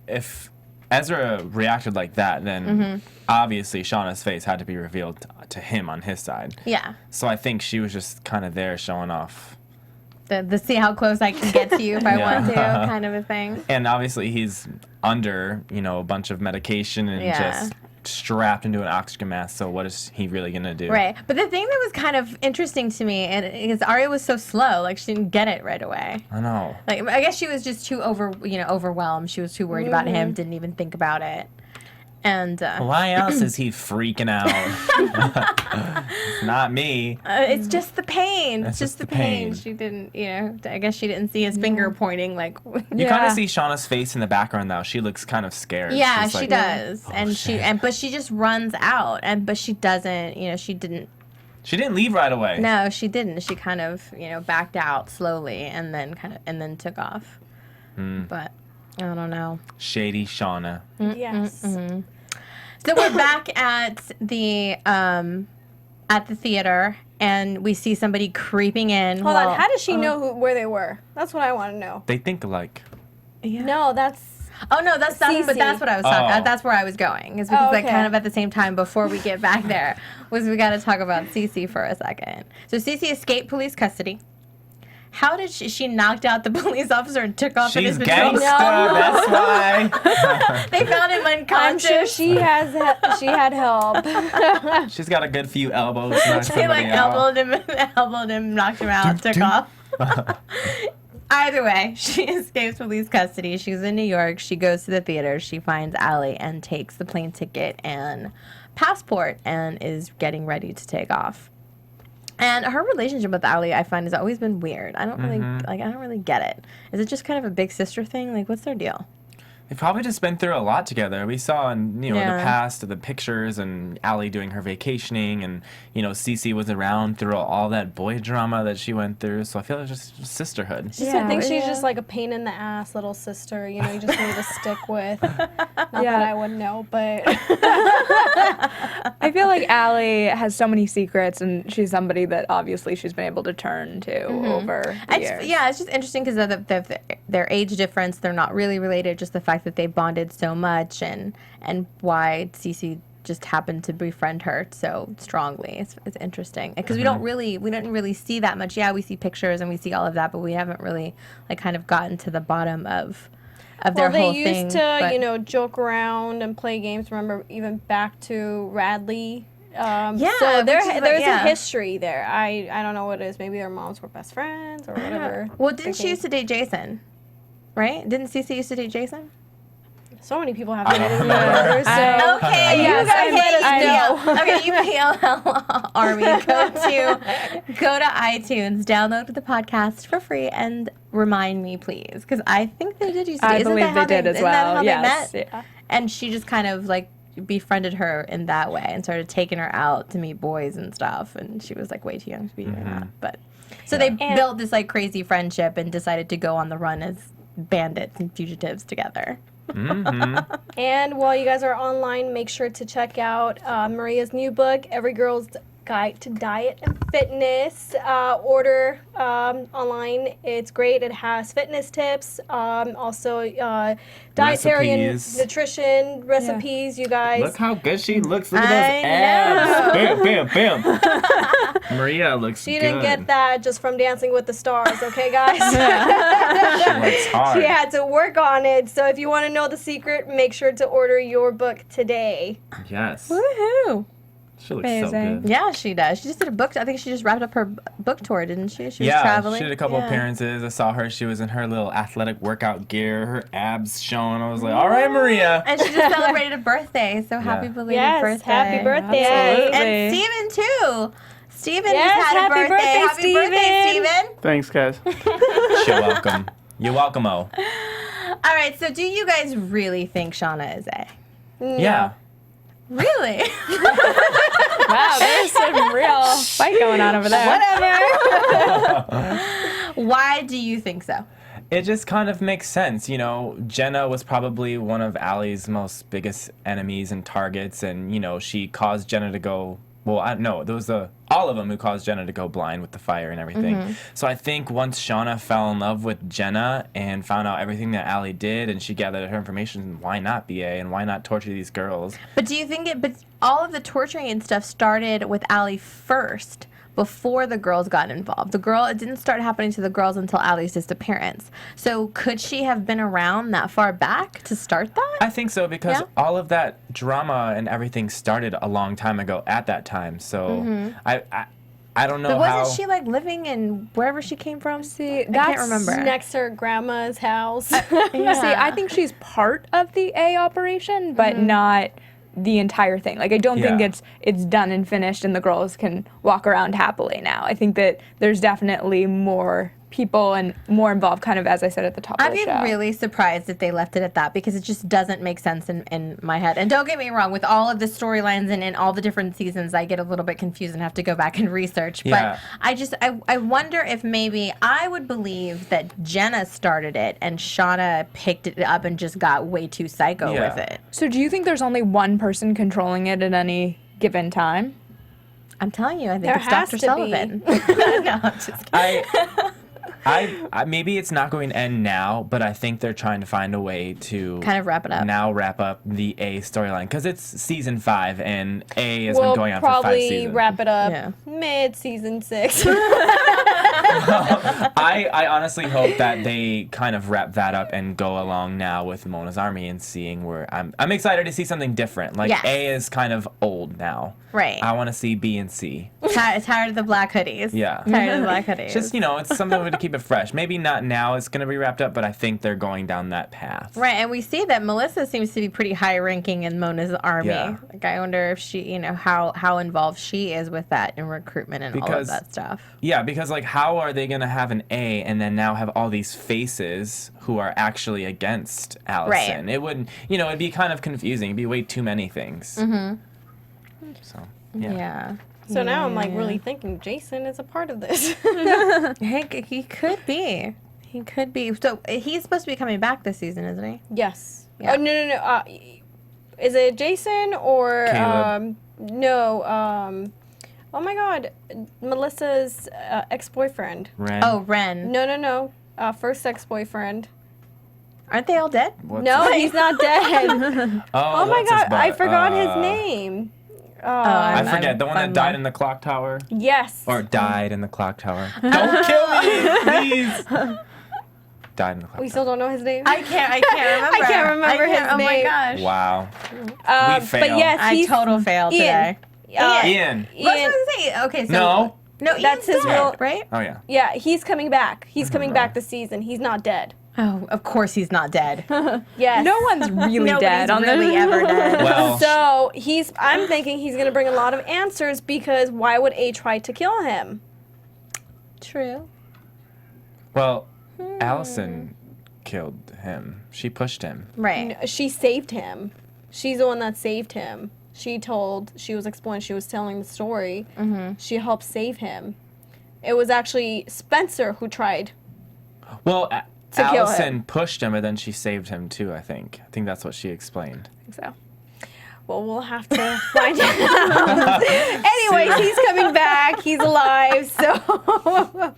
Speaker 7: if Ezra reacted like that, then obviously Shauna's face had to be revealed to him on his side.
Speaker 5: Yeah.
Speaker 7: So I think she was just kind of there showing off.
Speaker 5: The see how close I can get to you if I want to kind of a thing.
Speaker 7: And obviously he's under, a bunch of medication and
Speaker 5: Yeah.
Speaker 7: just strapped into an oxygen mask. So what is he really going to do?
Speaker 5: Right. But the thing that was kind of interesting to me, is Aria was so slow, like she didn't get it right away.
Speaker 7: I know.
Speaker 5: Like, I guess she was just too overwhelmed. She was too worried about him, didn't even think about it. And
Speaker 7: Why else is he freaking out? It's not me.
Speaker 5: it's just the pain.
Speaker 7: That's
Speaker 5: It's just
Speaker 7: just
Speaker 5: the
Speaker 7: the
Speaker 5: pain.
Speaker 7: pain.
Speaker 5: She didn't, I guess she didn't see his finger pointing like.
Speaker 7: You kind of see Shauna's face in the background now. She looks kind of scared.
Speaker 5: Yeah,
Speaker 7: She's
Speaker 5: she
Speaker 7: like,
Speaker 5: does.
Speaker 7: "Oh,
Speaker 5: And
Speaker 7: shit."
Speaker 5: but she just runs out, but she doesn't, she didn't.
Speaker 7: She didn't leave right away.
Speaker 5: No, she didn't. She kind of, backed out slowly and then took off. But I don't know.
Speaker 7: Shady Shauna.
Speaker 8: Yes.
Speaker 5: So we're back at the theater, and we see somebody creeping in.
Speaker 8: Hold on. How does she know where they were? That's what I want to know.
Speaker 7: They think alike.
Speaker 8: No, that's
Speaker 5: Oh no, that's but
Speaker 8: CeCe.
Speaker 5: that's what I was talking.
Speaker 7: Oh.
Speaker 5: That's where I was going. Is because
Speaker 8: Oh,
Speaker 5: like
Speaker 8: okay.
Speaker 5: kind of at the same time before we get back there was we got to talk about CeCe for a second. So CeCe escaped police custody. How did she knocked out the police officer and took off in
Speaker 7: She's
Speaker 5: his patrol?
Speaker 7: gangsta, that's why.
Speaker 5: They found him
Speaker 8: I'm
Speaker 5: unconscious.
Speaker 8: sure she had help.
Speaker 7: She's got a good few elbows. Knocked
Speaker 5: They
Speaker 7: somebody
Speaker 5: like
Speaker 7: out.
Speaker 5: elbowed him, knocked him out, took off. Either way, she escapes police custody. She's in New York. She goes to the theater. She finds Allie and takes the plane ticket and passport and is getting ready to take off. And her relationship with Allie, I find, has always been weird. I don't really I don't really get it. Is it just kind of a big sister thing? Like, what's their deal?
Speaker 7: They've probably just been through a lot together. We saw in in the
Speaker 5: Yeah.
Speaker 7: past the pictures and Allie doing her vacationing, and CeCe was around through all that boy drama that she went through. So I feel like it's just sisterhood.
Speaker 8: I think she's just like a pain in the ass little sister. You just need to stick with. Not that I would know, but
Speaker 6: I feel like Allie has so many secrets, and she's somebody that obviously she's been able to turn to over the years.
Speaker 5: It's just interesting because of their age difference. They're not really related. Just the fact that they bonded so much, and why CeCe just happened to befriend her so strongly. It's interesting because we didn't really see that much. Yeah, we see pictures and we see all of that, but we haven't really kind of gotten to the bottom of their whole thing.
Speaker 8: they used to joke around and play games. Remember, even back to Radley. So there's a history there. I don't know what it is. Maybe their moms were best friends or whatever.
Speaker 5: Well, didn't she used to date Jason? Right? Didn't CeCe used to date Jason?
Speaker 8: So many people have dated each other. So
Speaker 5: Okay,
Speaker 8: yes,
Speaker 5: you PLL Army, go to iTunes, download the podcast for free, and remind me, please, because I think they did used to.
Speaker 6: I
Speaker 5: Isn't
Speaker 6: believe
Speaker 5: that how
Speaker 6: they did as
Speaker 5: isn't that
Speaker 6: well.
Speaker 5: how
Speaker 6: Yes.
Speaker 5: they met?
Speaker 6: Yeah.
Speaker 5: And she just kind of befriended her in that way and started taking her out to meet boys and stuff, and she was way too young to be doing that. But so they built this crazy friendship and decided to go on the run as bandits and fugitives together.
Speaker 8: And while you guys are online, make sure to check out Maria's new book, Every Girl's Guide to Diet and Fitness. Order online. It's great. It has fitness tips, also dietarian
Speaker 7: Recipes.
Speaker 8: nutrition recipes. You guys.
Speaker 7: Look how good she looks. Look at those abs. Bam, bam, bam. Maria looks
Speaker 8: She
Speaker 7: good.
Speaker 8: didn't get that just from Dancing with the Stars, okay, guys?
Speaker 7: She looks hard.
Speaker 8: She had to work on it. So if you want to know the secret, make sure to order your book today.
Speaker 7: Yes.
Speaker 5: Woohoo!
Speaker 7: She looks so
Speaker 6: Amazing.
Speaker 7: good.
Speaker 5: Yeah, she does. She just did a book. I think she just wrapped up her book tour, didn't she? She was
Speaker 7: Yeah,
Speaker 5: traveling.
Speaker 7: she did a couple
Speaker 5: Yeah.
Speaker 7: appearances. I saw her. She was in her little athletic workout gear, her abs showing. I was like, all right, Maria.
Speaker 5: And she just celebrated a birthday, so happy belated
Speaker 8: Yes,
Speaker 5: birthday.
Speaker 8: happy birthday.
Speaker 6: Absolutely.
Speaker 5: And Steven, too. Steven
Speaker 8: Yes,
Speaker 5: just had a
Speaker 8: happy
Speaker 5: birthday.
Speaker 8: birthday,
Speaker 5: Happy birthday, Steven.
Speaker 9: Thanks, guys.
Speaker 7: You're welcome. You're welcome, oh.
Speaker 5: All right, so do you guys really think Shana is A?
Speaker 7: Yeah.
Speaker 5: Really?
Speaker 6: Wow, there's some real fight going on over there.
Speaker 5: Whatever. Why do you think so?
Speaker 7: It just kind of makes sense. Jenna was probably one of Allie's most biggest enemies and targets, and, she caused Jenna to go. Well, I don't know. There was all of them who caused Jenna to go blind with the fire and everything. So I think once Shana fell in love with Jenna and found out everything that Allie did, and she gathered her information, why not be A, and why not torture these girls?
Speaker 5: But do you think but all of the torturing and stuff started with Allie first, before the girls got involved? It didn't start happening to the girls until Allie's disappearance. So could she have been around that far back to start that?
Speaker 7: I think so, because all of that drama and everything started a long time ago at that time. So I don't know
Speaker 5: But
Speaker 7: how.
Speaker 5: wasn't she living in wherever she came from?
Speaker 6: See,
Speaker 5: I can't
Speaker 6: that's
Speaker 5: remember.
Speaker 8: Next to her grandma's house.
Speaker 6: See, I think she's part of the A operation, but not the entire thing. I don't think it's done and finished and the girls can walk around happily now. I think that there's definitely more people and more involved, kind of as I said at the top of the show.
Speaker 5: I'd be really surprised if they left it at that, because it just doesn't make sense in my head. And don't get me wrong, with all of the storylines and in all the different seasons, I get a little bit confused and have to go back and research.
Speaker 7: Yeah.
Speaker 5: But I wonder if maybe I would believe that Jenna started it and Shana picked it up and just got way too psycho with it.
Speaker 6: So do you think there's only one person controlling it at any given time?
Speaker 5: I'm telling you, I think
Speaker 8: There
Speaker 5: it's
Speaker 8: has
Speaker 5: Dr.
Speaker 8: to be.
Speaker 5: Sullivan. No, I'm just kidding.
Speaker 7: I maybe it's not going to end now, but I think they're trying to find a way to
Speaker 5: Kind of wrap it up.
Speaker 7: now wrap up the A storyline because it's season 5 and A has been
Speaker 8: We'll
Speaker 7: going on for 5
Speaker 8: probably
Speaker 7: seasons.
Speaker 8: wrap it up
Speaker 5: Yeah.
Speaker 8: mid-season 6.
Speaker 7: I honestly hope that they kind of wrap that up and go along now with Mona's Army and seeing where I'm excited to see something different. Like
Speaker 5: Yes.
Speaker 7: A is kind of old now.
Speaker 5: Right.
Speaker 7: I want to see B and C.
Speaker 5: Tired of the black hoodies.
Speaker 7: Yeah.
Speaker 5: Tired of the black hoodies.
Speaker 7: Just, it's something to keep it fresh. Maybe not now it's going to be wrapped up, but I think they're going down that path.
Speaker 5: Right, and we see that Melissa seems to be pretty high ranking in Mona's army.
Speaker 7: Yeah.
Speaker 5: Like, I wonder if she, how involved she is with that in recruitment and all of
Speaker 7: Because-
Speaker 5: that stuff.
Speaker 7: Yeah, because how are they going to have an A and then now have all these faces who are actually against Alison?
Speaker 5: Right.
Speaker 7: It wouldn't, it'd be kind of confusing. It'd be way too many things. Mm-hmm. So, yeah.
Speaker 8: So now I'm really thinking Jason is a part of this.
Speaker 5: He could be. He could be. So he's supposed to be coming back this season, isn't he?
Speaker 8: Yes.
Speaker 5: Yeah.
Speaker 8: Oh, no. Is it Jason or
Speaker 7: Caleb.
Speaker 8: no? Oh my God, Melissa's ex-boyfriend.
Speaker 7: Ren.
Speaker 5: Oh, Ren.
Speaker 8: No. First ex-boyfriend.
Speaker 5: Aren't they all dead?
Speaker 7: What's
Speaker 8: No,
Speaker 7: his-
Speaker 8: he's not dead. Oh my
Speaker 7: what's his
Speaker 8: God, I
Speaker 7: butt?
Speaker 8: forgot his name.
Speaker 7: I
Speaker 5: I'm-
Speaker 7: forget.
Speaker 5: I'm
Speaker 7: The one that
Speaker 5: bummed
Speaker 7: died
Speaker 5: out.
Speaker 7: in the clock tower?
Speaker 8: Yes.
Speaker 7: Or died in the clock tower. Don't kill me, please. Died in the clock
Speaker 8: We
Speaker 7: tower.
Speaker 8: still don't know his name.
Speaker 5: I can't remember.
Speaker 8: I can't remember his
Speaker 5: Oh my
Speaker 8: name.
Speaker 5: gosh.
Speaker 7: Wow.
Speaker 8: But
Speaker 7: we failed.
Speaker 8: yes,
Speaker 5: I
Speaker 8: he's
Speaker 5: total failed
Speaker 8: Ian.
Speaker 5: today.
Speaker 7: Ian.
Speaker 5: What was I
Speaker 8: Ian.
Speaker 5: gonna say? Okay, so
Speaker 7: No.
Speaker 5: Ian's
Speaker 8: That's his
Speaker 5: dead,
Speaker 8: real-
Speaker 5: right?
Speaker 7: Oh, yeah.
Speaker 8: Yeah, he's coming back. He's coming back this season. He's not dead.
Speaker 5: Oh, of course he's not dead.
Speaker 8: Yes.
Speaker 6: No one's really dead
Speaker 5: Nobody's
Speaker 6: on
Speaker 5: really
Speaker 6: this.
Speaker 5: ever dead.
Speaker 7: Well,
Speaker 8: So I'm thinking he's gonna bring a lot of answers because why would A try to kill him?
Speaker 5: True.
Speaker 7: well, Alison killed him. She pushed him.
Speaker 5: Right.
Speaker 8: She saved him. She's the one that saved him. She was explaining, she was telling the story.
Speaker 5: Mm-hmm.
Speaker 8: She helped save him. It was actually Spencer who tried.
Speaker 7: Well,
Speaker 8: kill
Speaker 7: Alison
Speaker 8: him.
Speaker 7: pushed him, and then she saved him too. I think that's what she explained.
Speaker 6: So.
Speaker 8: Well, we'll have to find out. Anyways, he's coming back. He's alive, so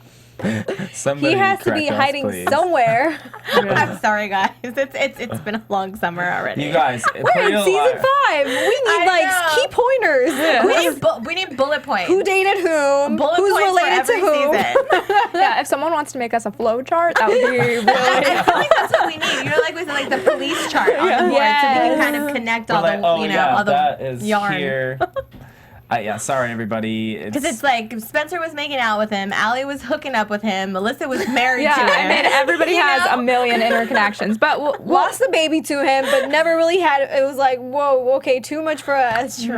Speaker 7: Somebody
Speaker 8: he has to be
Speaker 7: correct us,
Speaker 8: hiding
Speaker 7: please.
Speaker 8: somewhere.
Speaker 5: I'm sorry, guys. It's been a long summer already.
Speaker 7: You guys,
Speaker 8: We're in season 5. We need
Speaker 5: I know.
Speaker 8: key pointers.
Speaker 5: we need bullet points.
Speaker 8: Who dated whom?
Speaker 5: Bullet
Speaker 8: Who's
Speaker 5: points
Speaker 8: related
Speaker 5: for
Speaker 8: to
Speaker 5: every
Speaker 8: whom?
Speaker 5: season.
Speaker 6: Yeah, if someone wants to make us a flow chart, that would be really.
Speaker 5: I feel like that's what we need. Like we said, like the police chart on the board, so we can kind of connect all
Speaker 7: We're
Speaker 5: the, all the
Speaker 7: that is
Speaker 5: yarn.
Speaker 7: here. Yeah, sorry everybody.
Speaker 5: Because it's like Spencer was making out with him, Allie was hooking up with him, Melissa was married
Speaker 6: Yeah,
Speaker 5: to him.
Speaker 6: I mean, everybody
Speaker 5: You
Speaker 6: has
Speaker 5: know?
Speaker 6: a million interconnections, but
Speaker 8: Lost the baby to him, but never really had it. It was like, whoa, okay, too much for us.
Speaker 5: True.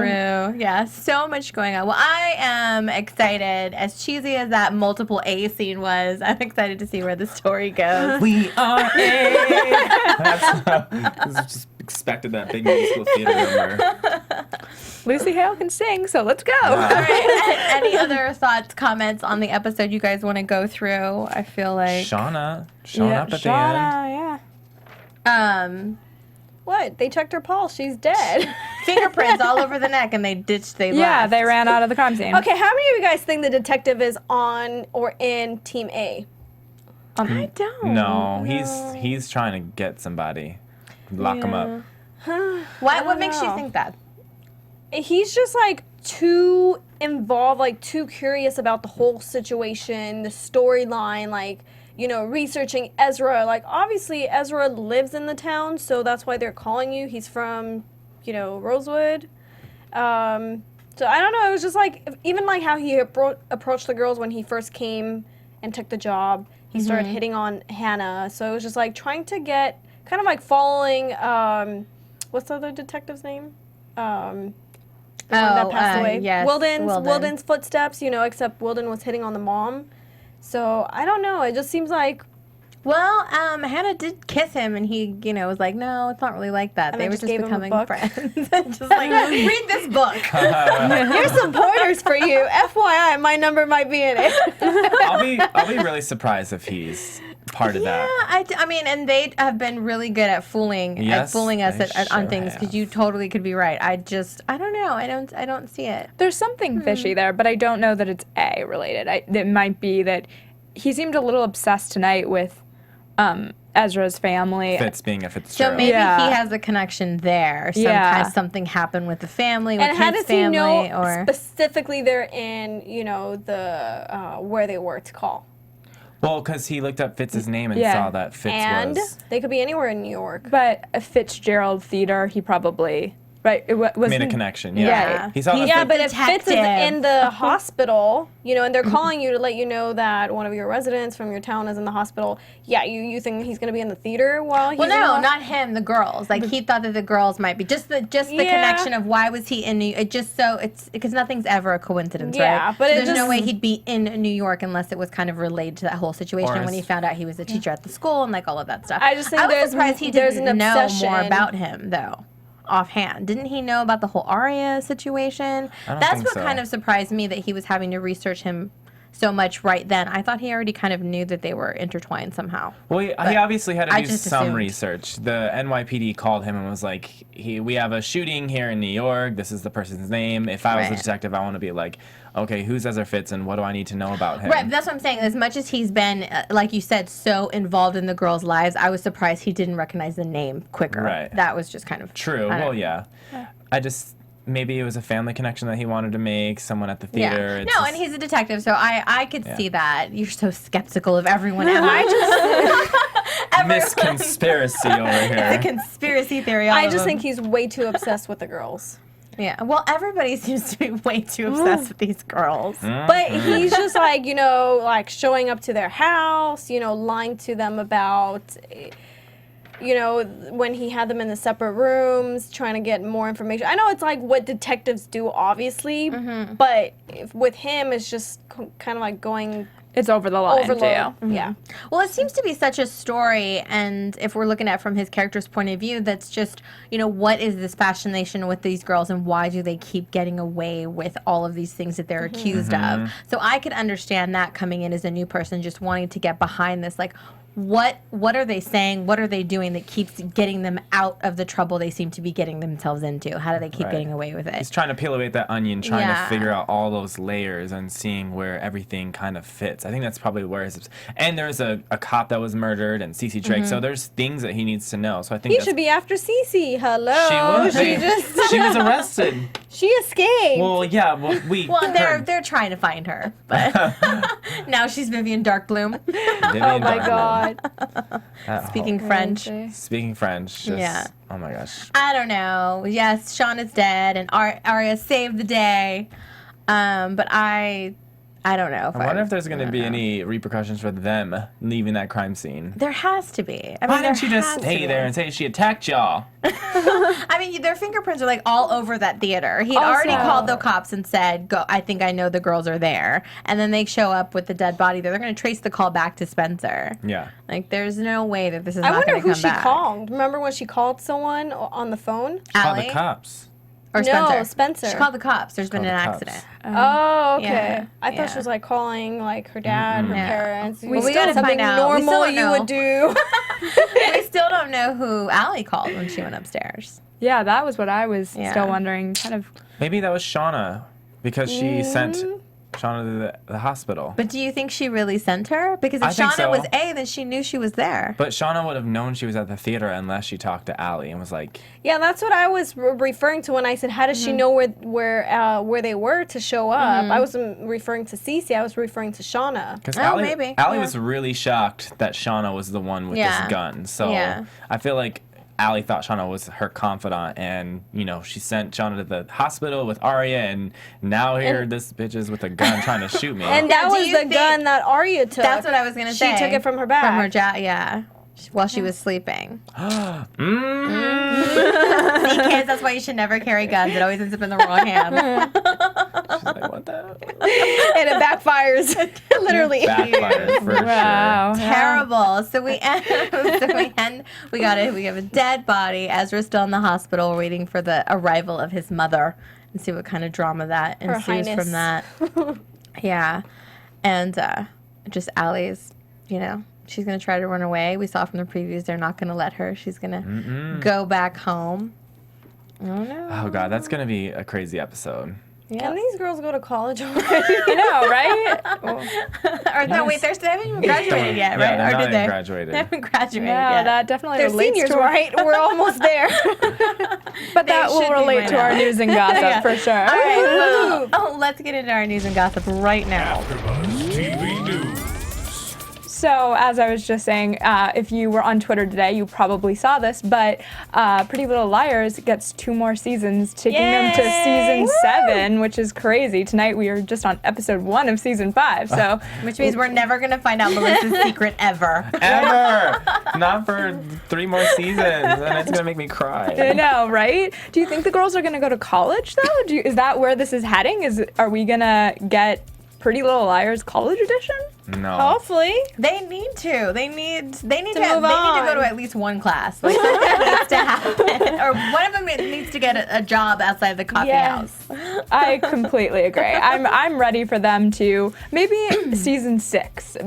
Speaker 5: Yeah, so much going on. Well, I am excited. As cheesy as that multiple A scene was, I'm excited to see where the story goes.
Speaker 7: We are A. I just expected that big musical theater number.
Speaker 6: Lucy Hale can sing, so let's go.
Speaker 5: All right. Any other thoughts, comments on the episode you guys want to go through? I feel like
Speaker 7: Shauna up at the end.
Speaker 6: Shauna, yeah.
Speaker 8: What? They checked her pulse. She's dead.
Speaker 5: fingerprints all over the neck, and they
Speaker 6: Yeah,
Speaker 5: left.
Speaker 6: they ran out of the crime scene.
Speaker 8: Okay, how many of you guys think the detective is on or in Team A?
Speaker 5: I don't.
Speaker 7: No, he's trying to get somebody, lock him up.
Speaker 5: What makes you think that?
Speaker 8: He's just like too involved, like too curious about the whole situation, the storyline, like, you know, researching Ezra. Like, obviously Ezra lives in the town, so that's why they're calling you. He's from, you know, Rosewood. So I don't know. It was just like, even like how he approached the girls when he first came and took the job. He started hitting on Hannah. So it was just like trying to get, kind of like following, what's the other detective's name? The one that passed away.
Speaker 5: Yes,
Speaker 8: Wilden's footsteps, you know, except Wilden was hitting on the mom. So I don't know. It just seems like
Speaker 5: Well, Hannah did kiss him, and he, you know, was like, "No, it's not really like that."
Speaker 8: And
Speaker 5: They
Speaker 8: then
Speaker 5: were
Speaker 8: just
Speaker 5: just
Speaker 8: gave him a
Speaker 5: becoming
Speaker 8: book.
Speaker 5: friends. Just like, read this book.
Speaker 8: here's some pointers for you. FYI, my number might be in it.
Speaker 7: I'll be really surprised if he's part of that.
Speaker 5: I mean, and they have been really good at fooling
Speaker 7: Yes,
Speaker 5: us
Speaker 7: they
Speaker 5: on
Speaker 7: sure
Speaker 5: things, because
Speaker 7: have.
Speaker 5: you totally could be right. I don't know. I don't see it.
Speaker 6: There's something fishy there, but I don't know that it's A related. It might be that he seemed a little obsessed tonight with Ezra's family.
Speaker 7: Fitz being a Fitzgerald.
Speaker 5: So maybe
Speaker 6: Yeah.
Speaker 5: he has a connection there. Something happened with the family, with
Speaker 8: And how
Speaker 5: his
Speaker 8: does he
Speaker 5: family,
Speaker 8: know
Speaker 5: or
Speaker 8: specifically they're in, the where they were to call?
Speaker 7: Well, because he looked up Fitz's name and
Speaker 6: Yeah.
Speaker 7: saw that Fitz
Speaker 8: And
Speaker 7: was...
Speaker 8: they could be anywhere in New York.
Speaker 6: But a Fitzgerald Theater, he probably was
Speaker 7: made a connection, yeah.
Speaker 6: Right.
Speaker 7: He saw
Speaker 8: Yeah,
Speaker 7: that
Speaker 8: but if Fitz is
Speaker 5: detective.
Speaker 8: in the hospital, and they're calling you to let you know that one of your residents from your town is in the hospital, you think he's going to be in the theater while he's
Speaker 5: well,
Speaker 8: in the
Speaker 5: no,
Speaker 8: hospital?
Speaker 5: not him. The girls. Like he thought that the girls might be just the connection of why was he in New. It just so it's because nothing's ever a coincidence,
Speaker 8: Yeah,
Speaker 5: right?
Speaker 8: but
Speaker 5: So
Speaker 8: it
Speaker 5: there's no
Speaker 8: just-
Speaker 5: way he'd be in New York unless it was kind of related to that whole situation
Speaker 7: Or
Speaker 5: when he found out he was a teacher at the school and like all of that stuff.
Speaker 8: I just think
Speaker 5: was
Speaker 8: there's-
Speaker 5: surprised he
Speaker 8: there's
Speaker 5: didn't
Speaker 8: an
Speaker 5: know
Speaker 8: obsession.
Speaker 5: more about him though. Offhand, didn't he know about the whole Aria situation?
Speaker 7: I don't
Speaker 5: That's
Speaker 7: think
Speaker 5: what
Speaker 7: so.
Speaker 5: kind of surprised me that he was having to research him so much right then. I thought he already kind of knew that they were intertwined somehow.
Speaker 7: Well, he obviously had to
Speaker 5: I
Speaker 7: do
Speaker 5: just
Speaker 7: some
Speaker 5: assumed.
Speaker 7: research. The NYPD called him and was like, we have a shooting here in New York. This is the person's name. If I was a
Speaker 5: Right.
Speaker 7: detective, I want to be like, okay, who's Ezra Fitz and what do I need to know about him?
Speaker 5: Right, but that's what I'm saying. As much as he's been, like you said, so involved in the girls' lives, I was surprised he didn't recognize the name quicker.
Speaker 7: Right.
Speaker 5: That was just kind of
Speaker 7: True.
Speaker 5: I don't
Speaker 7: Well,
Speaker 5: know.
Speaker 7: yeah. Maybe it was a family connection that he wanted to make, someone at the theater.
Speaker 5: Yeah.
Speaker 7: It's
Speaker 5: No,
Speaker 7: just-
Speaker 5: and he's a detective, so I could
Speaker 7: Yeah.
Speaker 5: see that. You're so skeptical of everyone. Emma. I
Speaker 7: Miss Conspiracy over
Speaker 5: It's a
Speaker 7: here.
Speaker 5: conspiracy theory. all
Speaker 8: I
Speaker 5: of
Speaker 8: just
Speaker 5: them.
Speaker 8: think he's way too obsessed with the girls.
Speaker 5: Yeah. Well, everybody seems to be way too obsessed with these girls.
Speaker 8: But he's just like showing up to their house, lying to them about, when he had them in the separate rooms, trying to get more information. I know it's like what detectives do, obviously, but with him, it's just kind of like going
Speaker 6: It's over the line,
Speaker 8: overload.
Speaker 6: too.
Speaker 8: Yeah.
Speaker 5: Well, it seems to be such a story, and if we're looking at it from his character's point of view, that's just, what is this fascination with these girls, and why do they keep getting away with all of these things that they're accused of? So I could understand that coming in as a new person, just wanting to get behind this, like, what are they saying? What are they doing that keeps getting them out of the trouble they seem to be getting themselves into? How do they keep
Speaker 7: Right.
Speaker 5: getting away with
Speaker 7: He's
Speaker 5: it?
Speaker 7: trying to peel away that onion, trying
Speaker 5: Yeah.
Speaker 7: to figure out all those layers and seeing where everything kind of fits. I think that's probably where his... And there's a cop that was murdered and CeCe Drake, so there's things that he needs to know. So I think
Speaker 8: He
Speaker 7: that's...
Speaker 8: should be after CeCe. Hello.
Speaker 7: She was. She was arrested.
Speaker 8: She escaped.
Speaker 7: Well, yeah,
Speaker 5: Well, they're trying to find her, but now she's Vivian Darkbloom,
Speaker 8: Oh my God.
Speaker 5: speaking French.
Speaker 7: Speaking French. Just,
Speaker 5: Yeah.
Speaker 7: Oh my gosh.
Speaker 5: I don't know. Yes, Shauna's dead, and Aria saved the day. But I don't know.
Speaker 7: I wonder if there's going to be any repercussions for them leaving that crime scene.
Speaker 5: There has to be. I mean,
Speaker 7: Why didn't you
Speaker 5: there
Speaker 7: just
Speaker 5: has to
Speaker 7: stay
Speaker 5: be.
Speaker 7: there and say she attacked y'all?
Speaker 5: I mean, their fingerprints are like all over that theater. He'd already called the cops and said, "Go. I think I know the girls are there." And then they show up with the dead body. They're going to trace the call back to Spencer.
Speaker 7: Yeah.
Speaker 5: Like, there's no way that this is
Speaker 8: I
Speaker 5: not
Speaker 8: wonder
Speaker 5: going to
Speaker 8: who
Speaker 5: come
Speaker 8: she
Speaker 5: back.
Speaker 8: called. Remember when she called someone on the phone?
Speaker 7: Call the
Speaker 5: Allie?
Speaker 7: cops.
Speaker 5: Or
Speaker 8: No,
Speaker 5: Spencer?
Speaker 8: Spencer.
Speaker 5: She called the cops. There's been
Speaker 7: called
Speaker 5: an
Speaker 7: the cops.
Speaker 5: accident.
Speaker 8: Oh, okay.
Speaker 5: yeah,
Speaker 8: I thought
Speaker 5: yeah.
Speaker 8: she was like calling like her dad, her
Speaker 5: Yeah.
Speaker 8: parents.
Speaker 5: Well, we gotta
Speaker 8: something
Speaker 5: find out. We still
Speaker 8: normal
Speaker 5: don't
Speaker 8: you
Speaker 5: know.
Speaker 8: would do.
Speaker 5: We still don't know who Allie called when she went upstairs.
Speaker 6: Yeah, that was what I was
Speaker 5: Yeah.
Speaker 6: still wondering. Kind of.
Speaker 7: Maybe that was Shana because she sent Shana to the hospital.
Speaker 5: But do you think she really sent her? Because
Speaker 7: I
Speaker 5: if
Speaker 7: think
Speaker 5: Shana
Speaker 7: so.
Speaker 5: was A, then she knew she was there.
Speaker 7: But Shana would have known she was at the theater unless she talked to Allie and was like,
Speaker 8: Yeah, that's what I was referring to when I said, how does she know where they were to show up? I wasn't referring to CeCe. I was referring to Shauna.
Speaker 7: because
Speaker 5: Oh,
Speaker 7: Allie,
Speaker 5: maybe.
Speaker 7: Allie
Speaker 5: Yeah.
Speaker 7: was really shocked that Shana was the one with
Speaker 5: Yeah.
Speaker 7: this gun. So
Speaker 5: Yeah.
Speaker 7: I feel like Allie thought Shana was her confidant, and she sent Shana to the hospital with Aria, and now here this bitch is with a gun trying to shoot me.
Speaker 8: And that
Speaker 5: Do
Speaker 8: was
Speaker 5: you
Speaker 8: the
Speaker 5: think-
Speaker 8: gun that Aria took.
Speaker 5: That's what I was going to say.
Speaker 8: She took it from her bag.
Speaker 5: From her yeah. While she was sleeping.
Speaker 7: Mm.
Speaker 5: See, kids, that's why you should never carry guns. It always ends up in the wrong hand.
Speaker 7: She's like, what the?
Speaker 8: And it backfires. Literally.
Speaker 7: Backfired for
Speaker 6: Wow.
Speaker 5: Terrible. So we end. We have a dead body. Ezra's still in the hospital, waiting for the arrival of his mother, and see what kind of drama that
Speaker 8: Her
Speaker 5: ensues
Speaker 8: Highness.
Speaker 5: from that. Yeah, and just Allie's. She's gonna try to run away. We saw from the previews they're not gonna let her. She's gonna go back home. I don't know.
Speaker 7: Oh god, that's gonna be a crazy episode.
Speaker 8: Can these girls go to college already?
Speaker 6: I know, right? Well,
Speaker 5: Or no, wait, they haven't even graduated yet, right?
Speaker 7: Yeah, they're
Speaker 5: Or
Speaker 7: not
Speaker 5: did they?
Speaker 7: even graduated.
Speaker 5: They haven't graduated
Speaker 6: yeah,
Speaker 5: yet.
Speaker 6: that definitely
Speaker 8: They're
Speaker 6: relates
Speaker 8: seniors,
Speaker 6: to
Speaker 8: right? We're almost there.
Speaker 6: But that will
Speaker 5: should be
Speaker 6: relate
Speaker 5: by
Speaker 6: to our
Speaker 5: now.
Speaker 6: news and gossip
Speaker 5: Yeah.
Speaker 6: for sure.
Speaker 5: All right, well, let's get into our news and gossip right now.
Speaker 1: AfterBuzz TV News.
Speaker 6: So, as I was just saying, if you were on Twitter today, you probably saw this, but Pretty Little Liars gets 2 more seasons, taking them to season 7, which is crazy. Tonight we are just on episode 1 of season 5, so
Speaker 5: Which means we're never going to find out Melissa's secret ever.
Speaker 7: Ever! Not for 3 more seasons, and it's gonna make me
Speaker 6: I
Speaker 7: cry.
Speaker 6: know, right? Do you think the girls are going to go to college though? Is that where this is heading? Are we going to get Pretty Little Liars college edition?
Speaker 7: No.
Speaker 8: Hopefully.
Speaker 5: They need to. They need to
Speaker 8: move
Speaker 5: they need to go to
Speaker 8: on.
Speaker 5: at least one class. Like that needs to happen. Or one of them needs to get a job outside the coffee house.
Speaker 6: I completely agree. I'm ready for them to maybe season 6.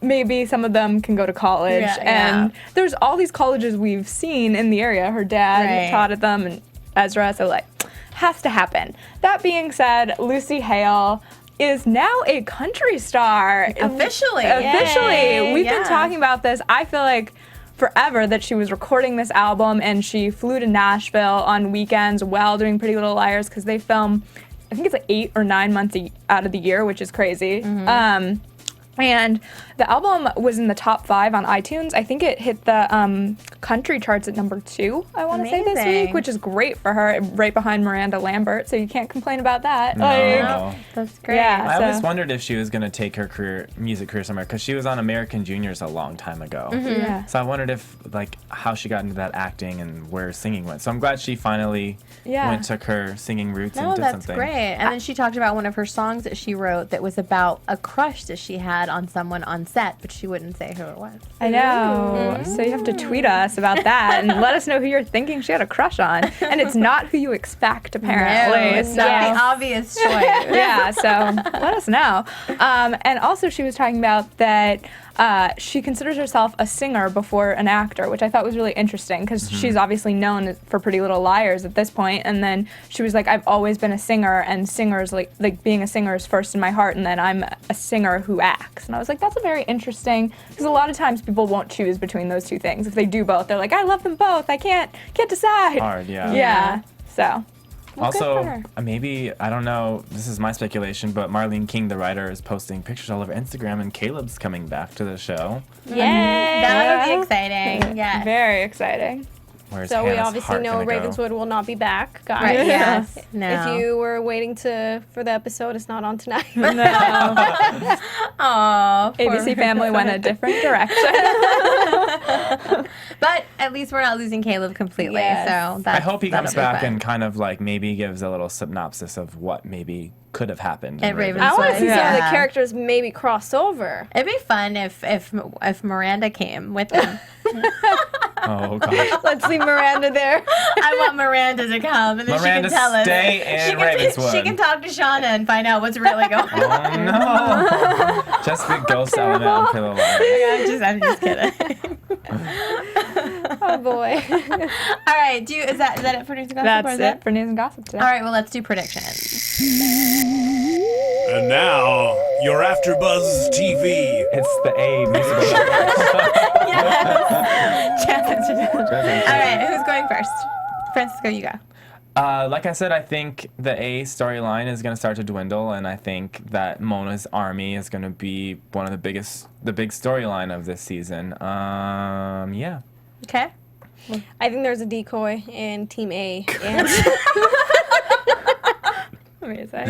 Speaker 6: Maybe some of them can go to college.
Speaker 5: Yeah,
Speaker 6: And there's all these colleges we've seen in the area. Her dad
Speaker 5: Right.
Speaker 6: taught at them, and Ezra. So like, has to happen. That being said, Lucy Hale is now a country star.
Speaker 5: Officially.
Speaker 6: Officially.
Speaker 5: Yay.
Speaker 6: We've
Speaker 5: Yeah.
Speaker 6: been talking about this. I feel like forever that she was recording this album, and she flew to Nashville on weekends while doing Pretty Little Liars because they film, I think it's like 8 or 9 months out of the year, which is crazy. And the album was in the top 5 on iTunes. I think it hit the country charts at number 2, I want to say this
Speaker 5: Amazing.
Speaker 6: week, which is great for her, right behind Miranda Lambert, so you can't complain about that.
Speaker 7: No.
Speaker 6: Like,
Speaker 5: That's great.
Speaker 6: Yeah.
Speaker 7: I always
Speaker 6: So-
Speaker 7: wondered if she was gonna take her music career somewhere, because she was on American Juniors a long time ago.
Speaker 6: yeah.
Speaker 7: So I wondered if, like, how she got into that acting and where singing went. So I'm glad she finally took her singing roots
Speaker 5: No,
Speaker 7: and did
Speaker 5: that's
Speaker 7: something.
Speaker 5: great. And then she talked about one of her songs that she wrote that was about a crush that she had on someone on set, but she wouldn't say who it was.
Speaker 6: I know. So you have to tweet us about that and let us know who you're thinking she had a crush on. And it's not who you expect, apparently.
Speaker 5: No, it's not the obvious choice.
Speaker 6: Yeah, so let us know. And also, she was talking about that she considers herself a singer before an actor, which I thought was really interesting because she's obviously known for Pretty Little Liars at this point. And then she was like, I've always been a singer, and singers, like being a singer is first in my heart, and then I'm a singer who acts. And I was like, that's a very interesting, because a lot of times people won't choose between those two things. If they do both, they're like, I love them both. I can't decide.
Speaker 7: Hard, yeah.
Speaker 6: Yeah. So. Well, good for
Speaker 7: Also,
Speaker 6: her.
Speaker 7: maybe, I don't know, this is my speculation, but Marlene King, the writer, is posting pictures all over Instagram, and Caleb's coming back to the show.
Speaker 8: Yay!
Speaker 5: That would be exciting. Yeah.
Speaker 6: Very exciting.
Speaker 7: Where's
Speaker 8: So we
Speaker 7: Hannah's
Speaker 8: obviously
Speaker 7: heart
Speaker 8: know
Speaker 7: gonna go?
Speaker 8: Ravenswood will not be back, guys.
Speaker 5: Right, yes. No.
Speaker 8: If you were waiting for the episode, it's not on tonight.
Speaker 6: No.
Speaker 5: Aw, poor-
Speaker 6: ABC Family went a different direction.
Speaker 5: But at least we're not losing Caleb completely.
Speaker 8: Yes.
Speaker 5: So
Speaker 7: I
Speaker 5: that's,
Speaker 7: hope he
Speaker 5: that'll
Speaker 7: comes
Speaker 5: be
Speaker 7: back
Speaker 5: fun.
Speaker 7: and kind of like maybe gives a little synopsis of what maybe could have happened.
Speaker 5: At
Speaker 7: in
Speaker 5: Ravenswood.
Speaker 8: I want to see some of the
Speaker 5: Yeah.
Speaker 8: characters maybe cross over.
Speaker 5: It'd be fun if Miranda came with them.
Speaker 7: Oh gosh.
Speaker 8: Let's see Miranda there.
Speaker 5: I want Miranda to come, and then
Speaker 7: Miranda,
Speaker 5: she can tell us.
Speaker 7: stay in Ravenswood.
Speaker 5: She can talk to Shana and find out what's really going on.
Speaker 7: Oh no! Just the ghost element on Pillow Liars.
Speaker 5: I'm just kidding.
Speaker 8: Oh boy.
Speaker 5: All right, is that it for news and gossip? or
Speaker 6: That's
Speaker 5: is that-
Speaker 6: it for news and gossip today.
Speaker 5: All right, well, let's do predictions.
Speaker 1: And now, your AfterBuzz TV.
Speaker 7: It's the A musical.
Speaker 5: All right, who's going first? Francisco, you go.
Speaker 7: Like I said, I think the A storyline is going to start to dwindle, and I think that Mona's army is going to be one of the big storyline of this season. Yeah.
Speaker 5: Okay.
Speaker 8: I think there's a decoy in Team A. And
Speaker 6: Amazing.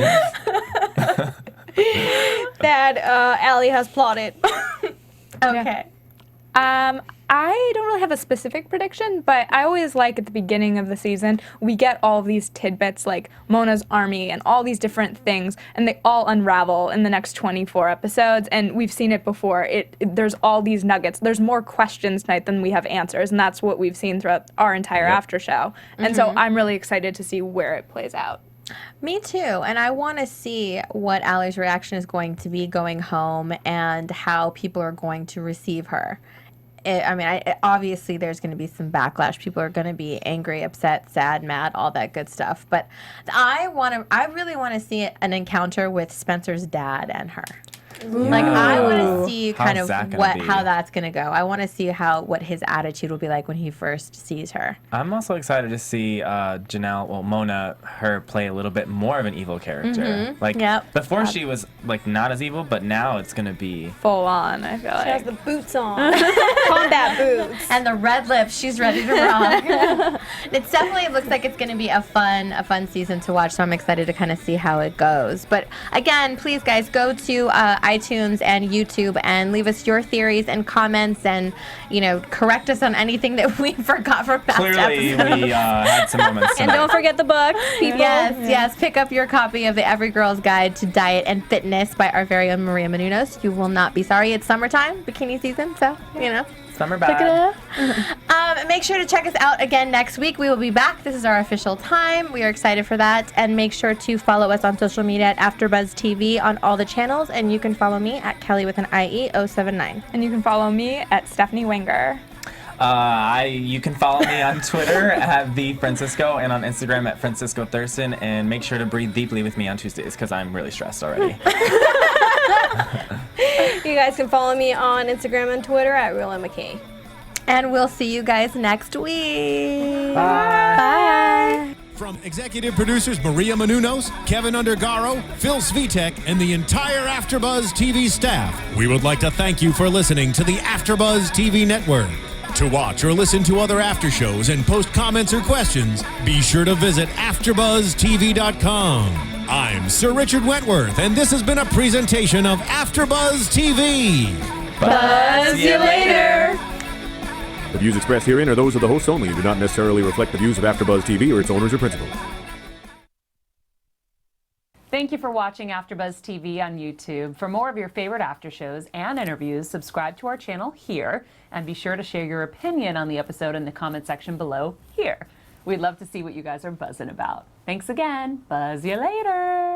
Speaker 8: that Allie has plotted.
Speaker 5: Okay.
Speaker 6: I don't really have a specific prediction, but I always like at the beginning of the season, we get all of these tidbits like Mona's army and all these different things, and they all unravel in the next 24 episodes, and we've seen it before. There's all these nuggets. There's more questions tonight than we have answers, and that's what we've seen throughout our entire after show. And so I'm really excited to see where it plays out.
Speaker 5: Me too. And I want to see what Allie's reaction is going to be going home and how people are going to receive her. obviously there's going to be some backlash. People are going to be angry, upset, sad, mad, all that good stuff. But I really want to see an encounter with Spencer's dad and her. Like, I want to see kind of how that's going to go. I want to see what his attitude will be like when he first sees her.
Speaker 7: I'm also excited to see Mona, her play a little bit more of an evil character. Like, before she was, like, not as evil, but now it's going to be
Speaker 6: full on, I feel like.
Speaker 8: She has the boots on. Combat boots.
Speaker 5: And the red lips. She's ready to rock. It looks like it's going to be a fun season to watch, so I'm excited to kind of see how it goes. But, again, please, guys, go to iTunes and YouTube and leave us your theories and comments and, correct us on anything that we forgot from past episodes.
Speaker 7: Clearly, we had some moments tonight.
Speaker 8: And don't forget the book, people.
Speaker 5: Yes. Pick up your copy of the Every Girl's Guide to Diet and Fitness by our very own Maria Menounos. You will not be sorry. It's summertime, bikini season, so,
Speaker 7: Summer bad.
Speaker 5: Make sure to check us out again next week. We will be back. This is our official time. We are excited for that. And make sure to follow us on social media at AfterBuzz TV on all the channels. And you can follow me at Kellie with an IE 079.
Speaker 6: And you can follow me at Stephanie Wenger.
Speaker 7: You can follow me on Twitter at @TheFrancisco and on Instagram at Francisco Thurston. And make sure to breathe deeply with me on Tuesdays because I'm really stressed already.
Speaker 8: You guys can follow me on Instagram and Twitter at RealMK.
Speaker 5: And we'll see you guys next week.
Speaker 3: Bye. From executive producers Maria Menounos, Kevin Undergaro, Phil Svitek, and the entire AfterBuzz TV staff, we would like to thank you for listening to the AfterBuzz TV network. To watch or listen to other after shows and post comments or questions, be sure to visit AfterBuzzTV.com. I'm Sir Richard Wentworth, and this has been a presentation of AfterBuzz TV.
Speaker 6: Buzz you later!
Speaker 9: The views expressed herein are those of the hosts only and do not necessarily reflect the views of AfterBuzz TV or its owners or principals.
Speaker 10: Thank you for watching AfterBuzz TV on YouTube. For more of your favorite after shows and interviews, subscribe to our channel here, and be sure to share your opinion on the episode in the comment section below here. We'd love to see what you guys are buzzing about. Thanks again. Buzz you later.